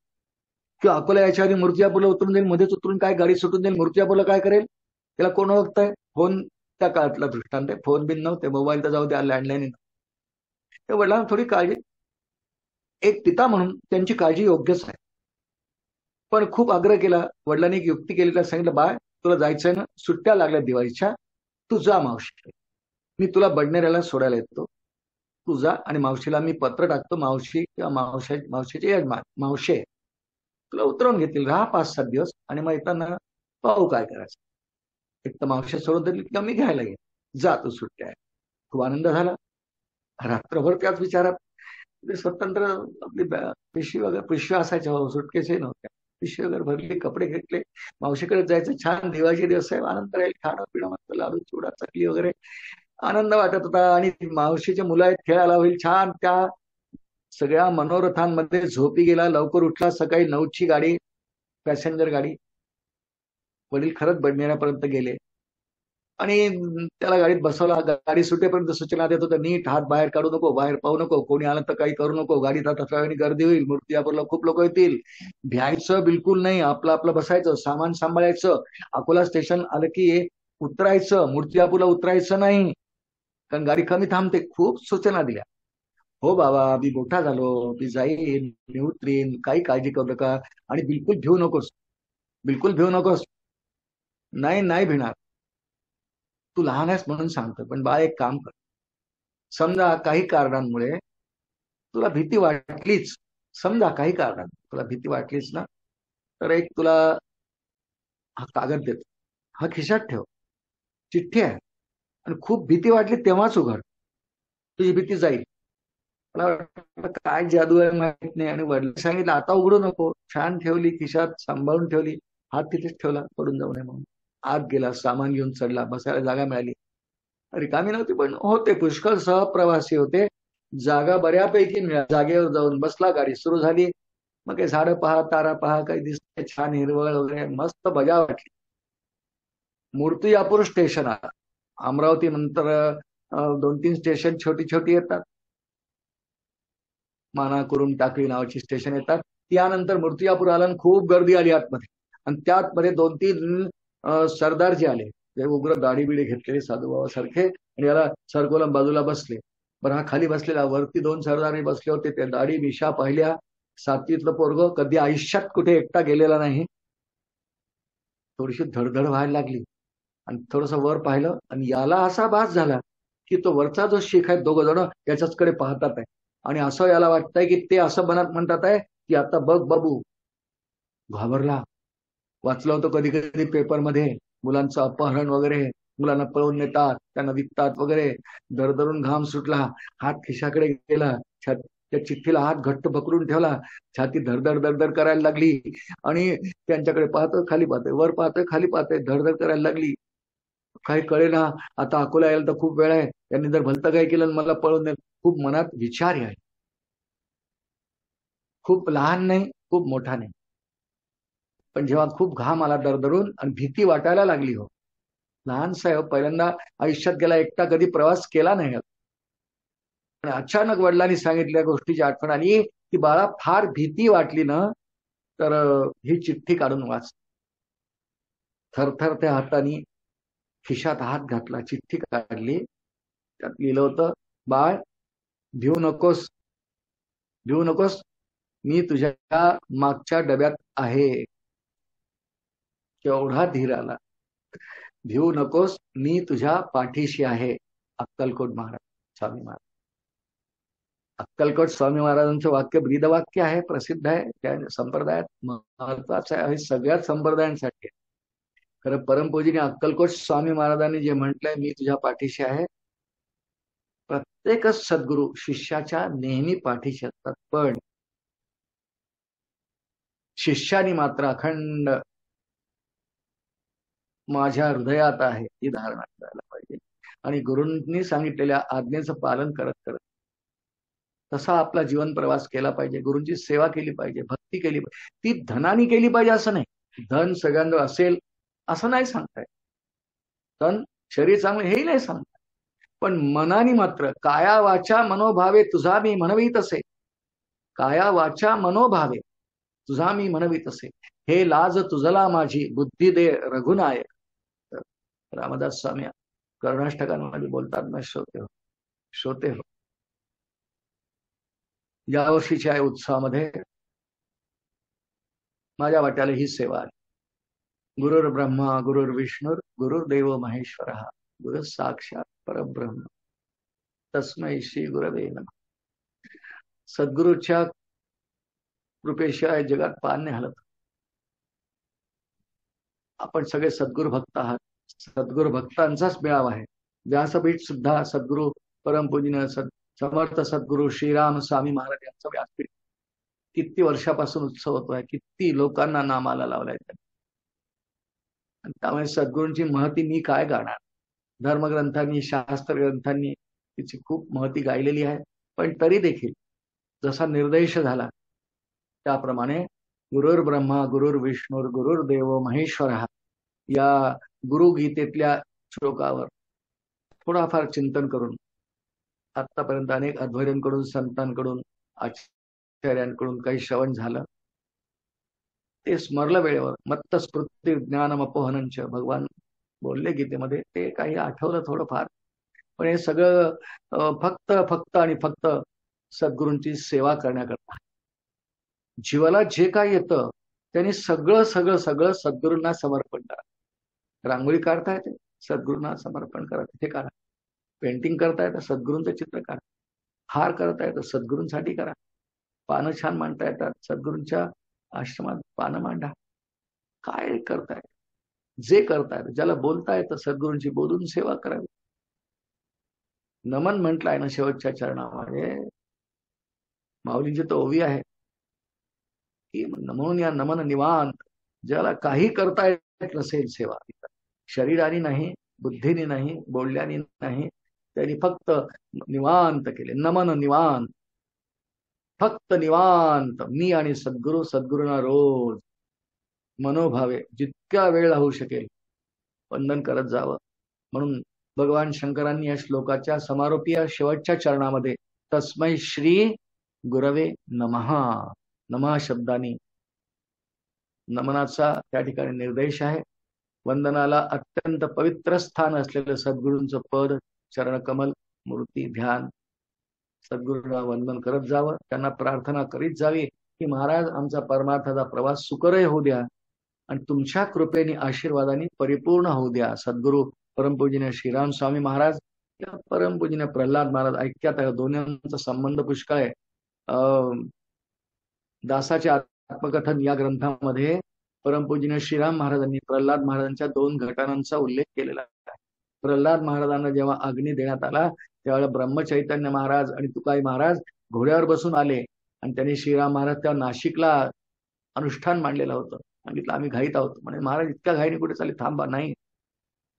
किंवा अकोला याच्या आधी मूर्तिजापूरला उतरून जाईल, मध्येच उतरून काय गाडी सुटून जाईल, मूर्तिजापूरला काय करेल, त्याला कोण ओळखतंय. फोन त्या काळातला दृष्टांत आहे, फोन बिन नव्हते, मोबाईल तर जाऊ द्या, लँडलाईन. त्या वडिलांना थोडी काळजी, एक पिता म्हणून त्यांची काळजी योग्यच आहे, पण खूप आग्रह केला वडिलांनी. एक युक्ती केली, त्याला सांगितलं, बाळ तुला जायचंय ना, सुट्ट्या लागल्या दिवाळीच्या, तू जा मावशी, मी तुला बडनेऱ्याला सोडायला येतो, तू जा, आणि मावशीला मी पत्र टाकतो, मावशी किंवा मावशीचे यजमान मावशे तुला उतरवून घेतील, राहा 5-7 दिवस, आणि मग येताना पाहू काय करायचं. एक तर मावशी सोडून दिली किंवा मी घ्यायला येईल, जा तू, सुट्ट्या आहे. खूप आनंद झाला. रात्रभर त्याच विचारात. स्वतंत्र आपली पिशवी वगैरे, पिशवी असायच्या, सुटकेसही नव्हत्या, पिशवी वगैरे भरली, कपडे घेतले, मावशीकडे जायचं. छान दिवाळीचे दिवस आहे, आनंद राहील, खाणं पिणं मस्त, लाडू चिवडा चकली वगैरे, आनंद वाटत होता. आणि मावशीचे मुलं आहेत, खेळायला होईल छान. त्या सगळ्या मनोरथांमध्ये झोपी गेला, लवकर उठला. सकाळी 9ची गाडी, पॅसेंजर गाडी. वडील खरंच बडनेऱ्यापर्यंत गेले आणि त्याला गाडीत बसवला. गाडी सुटेपर्यंत सूचना देत होतं, नीट हात बाहेर काढू नको, बाहेर पाहू नको, कोणी आलं तर काही करू नको, गाडीत आता थोड्या वेळाने गर्दी होईल, मूर्तिजापूरला खूप लोक येतील, भ्यायचं बिलकुल नाही, आपलं आपलं बसायचं, सामान सांभाळायचं. अकोला स्टेशन आलं की उतरायचं, मूर्तिजापूरला उतरायचं नाही, कारण गाडी कमी थांबते. खूप सूचना दिल्या. हो बाबा, मी मोठा झालो, मी जाईन, मी उतरीन, काही काळजी करू नका, आणि बिलकुल भिवू नकोस, बिलकुल भिवू नकोस. नाही नाही भिणार, तू लहान आहेस म्हणून सांगतो, पण बाळ एक काम कर, समजा काही कारणांमुळे तुला भीती वाटलीच, समजा काही कारणात तुला भीती वाटलीच ना, तर एक तुला हा कागद देतो, हा खिशात ठेव, चिठ्ठी आहे, आणि खूप भीती वाटली तेव्हाच उघड, तुझी भीती जाईल. मला वाटलं काय जादू आहे माहित नाही, आणि वडील सांगितलं आता उघडू नको. छान ठेवली खिशात, सांभाळून ठेवली, हात तिथेच ठेवला, पडून जाऊ नये म्हणून. आत गेला, सामान घेऊन चढला, बसायला जागा मिळाली. रिकामी नव्हती, पण होते पुष्कळ सहप्रवासी होते, जागा बऱ्यापैकी मिळाली. जागेवर जाऊन बसला, गाडी सुरू झाली. मग काही झाडं पहा, तारा पहा, काही दिसते छान हिरवळ वगैरे, मस्त मजा वाटली. मूर्तिजापूर स्टेशन आला. अमरावती नंतर 2-3 स्टेशन छोटी छोटी येतात, माना, कुरुम, टाकळी नावाची स्टेशन येतात. त्यानंतर मूर्तिजापूर आला आणि खूप गर्दी आली आतमध्ये, आणि त्यात मध्ये 2-3 सरदारजी आले, ते उग्र दाढी बिडी घेतलेले साधूबाबा सारखे, आणि याला सरकोला बाजूला बसले. बरं हा खाली बसलेला, वरती 2 सरदारही बसले होते, ते दाढी मिशा पाहिल्या. 7वीतलं पोरग, कधी आयुष्यात कुठे एकटा गेलेला नाही. थोडीशी धडधड व्हायला लागली, आणि थोडस वर पाहिलं, आणि याला असा भास झाला की तो वरचा जो शीख आहे, 2 जण याच्याचकडे पाहतात आहे, आणि असं याला वाटतंय की ते असं मनात म्हणतात आहे की आता बघ बाबू. घाबरला. वाचलं होतं कधी कधी पेपरमध्ये, मुलांचं अपहरण वगैरे, मुलांना पळवून नेतात, त्यांना विकतात वगैरे. दरदरून घाम सुटला, हात खिशाकडे गेला, त्या चिठ्ठीला हात घट्ट पकडून ठेवला, छाती धडधड धडधड करायला लागली, आणि त्यांच्याकडे पाहतोय, खाली पाहतोय, वर पाहतोय, खाली पाहतोय, धडधड करायला लागली. काही कळेना, आता अकोला यायला तर खूप वेळ आहे, त्यांनी जर भलतं काही केलं आणि मला पळून नेलं. खूप मनात विचार आहे, खूप लहान नाही, खूप मोठा नाही. पण जेव्हा खूप घाम आला दरदरून आणि भीती वाटायला लागली, हो लहानसा आहे हो, पहिल्यांदा आयुष्यात गेला, एकटा कधी प्रवास केला नाही. आणि अचानक वडिलांनी सांगितलेल्या गोष्टीची आठवण आली की बाळा फार भीती वाटली ना तर ही चिठ्ठी काढून वाच. थरथर त्या हाताने खिशात हात घातला, चिठ्ठी काढली, त्यात लिहिलं होतं, बाळ भिवू नकोस, भिवू नकोस, मी तुझ्या मागच्या डब्यात आहे. केवढा धीर आला. भिवू नकोस, मी तुझ्या पाठीशी आहे. अक्कलकोट महाराज, स्वामी महाराज. अक्कलकोट स्वामी महाराजांचं वाक्य ब्रीदवाक्य आहे, प्रसिद्ध आहे, त्या संप्रदायात महत्वाचं आहे, सगळ्याच संप्रदायांसाठी. खरं परमपूजनीय अक्कलकोट स्वामी महाराजांनी जे म्हटलंय, मी तुझ्या पाठीशी आहे, प्रत्येकच सद्गुरू शिष्याच्या नेहमी पाठीशी असतात, पण शिष्यानी मात्र अखंड माझ्या हृदयात आहे ही धारणा करायला पाहिजे आणि गुरूंनी सांगितलेल्या आज्ञेचं पालन करत करत तसा आपला जीवन प्रवास केला पाहिजे. गुरूंची सेवा केली पाहिजे, भक्ती केली पाहिजे. ती धनानी केली पाहिजे असं नाही, धन सगळ्यांना असेल असं नाही सांगताय, धन शरीर चांगलं हेही नाही सांगताय, पण मनानी मात्र काया वाचा मनोभावे तुझा मी म्हणवी तसे, काया वाचा मनोभावे तुझा मी म्हणवी तसे, हे लाज तुझला माझी बुद्धी दे रघुनायक. रामदास स्वामी कर्णाष्टकांमध्ये बोलतात ना, श्रोते हो, श्रोते हो, या वर्षीच्या उत्सवामध्ये माझ्या वाट्याला ही सेवा आली. गुरुर् ब्रह्मा गुरुर्विष्णूर गुरुर्देव महेश्वर, गुरु साक्षात परब्रह्म तस्मै श्री गुरवे नमः. सद्गुरूच्या कृपेशिवाय जगात पान नाही हलत. आपण सगळे सद्गुरू भक्त आहात, सद्गुरू भक्तांचाच मेळावा आहे. व्यासपीठ सुद्धा सद्गुरू परमपूजनीय समर्थ सद्गुरू श्रीराम स्वामी महाराज यांचं व्यासपीठ. किती वर्षापासून उत्सव होतोय, किती लोकांना नामाला लावलाय. त्यामुळे सद्गुरूंची महती मी काय गाणार. धर्मग्रंथांनी शास्त्र ग्रंथांनी तिची खूप महती गायलेली आहे, पण तरी देखील जसा निर्देश झाला त्याप्रमाणे गुरुर्ब्रह्मा गुरुर्विष्णूर गुरुर्देव महेश्वर या गुरुगीतेतल्या श्लोकावर थोडाफार चिंतन करून आतापर्यंत अनेक अध्वर्यांकडून, संतांकडून, आचार्यांकडून काही श्रवण झालं, ते स्मरलं वेळेवर. मत्त स्मृती ज्ञानम अपोहनंच भगवान बोलले गीतेमध्ये, ते काही आठवलं थोडंफार. पण हे सगळं फक्त फक्त आणि फक्त सद्गुरूंची सेवा करण्याकरता. जीवाला जे काही येतं त्यांनी सगळं सगळं सगळं सद्गुरूंना समर्पण करा. रांगोळी काढता येते, सद्गुरूंना समर्पण करा, तिथे करा. पेंटिंग करता येतं, सद्गुरूंचं चित्र करा. हार करता येतं, सद्गुरूंसाठी करा. पानं छान मांडता येतात, सद्गुरूंच्या आश्रमात पानं मांडा. काय करताय, जे करतायत, ज्याला बोलता येतं सद्गुरूंची बोलून सेवा करावी. नमन म्हटलंय ना शेवटच्या चरणामध्ये, माऊलींची तो ओवी आहे की नमून या नमन निवांत, ज्याला काही करता येत नसेल सेवा, शरीराने नाही, बुद्धीने नाही, बोलल्याने नाही, त्यांनी फक्त निवांत केले. नमन निवांत, फक्त निवांत मी आणि सद्गुरू, सद्गुरूंना रोज मनोभावे जितक्या वेळ राहू शकेल वंदन करत जावं. म्हणून भगवान शंकरांनी या श्लोकाच्या समारोपीय शेवटच्या चरणामध्ये तस्मै श्री गुरवे नमः, नमः शब्दानी नमनाचा त्या ठिकाणी निर्देश आहे. वंदनाला अत्यंत पवित्र स्थान असलेलं सद्गुरूंचं पद, चरणकमल, मूर्ती, ध्यान, सद्गुरूंना वंदन करत जावं. त्यांना प्रार्थना करीत जावी की महाराज आमचा परमार्थाचा प्रवास सुकरय होऊ द्या आणि तुमच्या कृपेने आशीर्वादाने परिपूर्ण होऊ द्या. सद्गुरू परमपूजनीय श्रीराम स्वामी महाराज, परमपूजनीय प्रल्हाद महाराज, ऐक्यात आहे, दोन्हींचा संबंध पुष्कळ आहे. दासाचे आत्मकथन या ग्रंथामध्ये परमपूजनीय श्रीराम महाराजांनी प्रल्हाद महाराजांच्या 2 घटनांचा उल्लेख केलेला आहे. प्रल्हाद महाराजांना जेव्हा अग्नी देण्यात आला त्यावेळेला ब्रह्मचैतन्य महाराज आणि तुकाई महाराज घोड्यावर बसून आले आणि त्यांनी श्रीराम महाराज त्या नाशिकला अनुष्ठान मांडलेलं होतं. सांगितलं आम्ही घाईत आहोत. म्हणे महाराज इतक्या घाईने कुठे चालले, थांबा. नाही,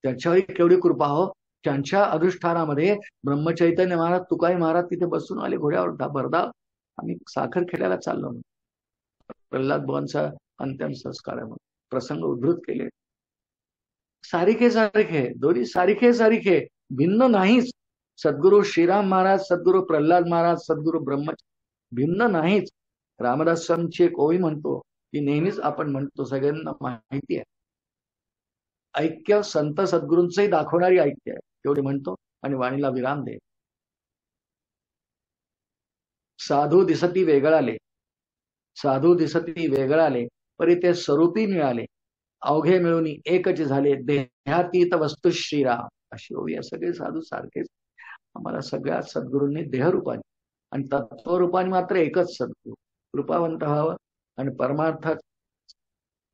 त्याच्यावर केवढी कृपा हो. त्यांच्या अधिष्ठानामध्ये ब्रह्मचैतन्य महाराज तुकाई महाराज तिथे बसून आले घोड्यावर भरधाव. आम्ही साखर खेड्याला चाललो. प्रल्हाद बुवांचा अंतिम संस्कार आहे म्हणून प्रसंग उद्धृत केले. सारिखे सारिखे दोन्ही सारिखे सारिखे भिन्न नाहीच. सद्गुरु श्रीराम महाराज, सद्गुरु प्रल्हाद महाराज, सद्गुरु ब्रह्म भिन्न नाहीच. रामदास स्वामींची एक ओवी म्हणतो की नेहमीच आपण म्हणतो सगळ्यांना माहिती आहे. ऐक्य संत सद्गुरूंचंही दाखवणारी ऐक्य आहे तेवढे म्हणतो आणि वाणीला विराम दे. साधू दिसती वेगळाले, साधू दिसती वेगळाले, परी ते स्वरूपी मिळाले, अवघे मिळून एकच झाले, देहातीत वस्तू श्रीराम. अशी ओवी आहे. सगळे साधू सारखेच. आम्हाला सगळ्या सद्गुरूंनी देहरूपाने आणि तत्वरूपाने मात्र एकच सद्गुरू कृपावंत व्हावं आणि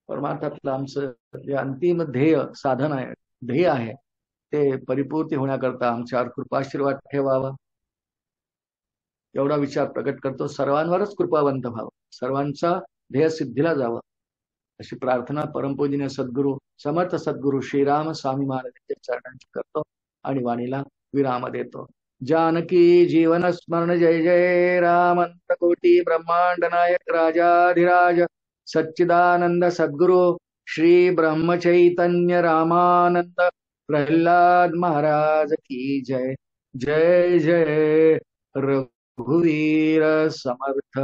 परमार्थातलं आमचं जे अंतिम ध्येय साधन आहे, ध्येय आहे, ते परिपूर्ती होण्याकरता आमच्यावर कृपाशीर्वाद ठेवावा एवढा विचार प्रकट करतो. सर्वांवरच कृपावंत व्हावं, सर्वांचा ध्येय सिद्धीला जावं अशी प्रार्थना परमपूजनीय सद्गुरू समर्थ सद्गुरू श्रीराम स्वामी महाराजांच्या चरणांची करतो आणि वाणीला विराम देतो. जानकी जीवन स्मरण जय जय राम. अनंत कोटी ब्रह्मांड नायक राजाधिराज सच्चिदानंद सद्गुरु श्री ब्रह्म चैतन्य रामानंद प्रल्हाद महाराज की जय. जय जय रघुवीर समर्थ.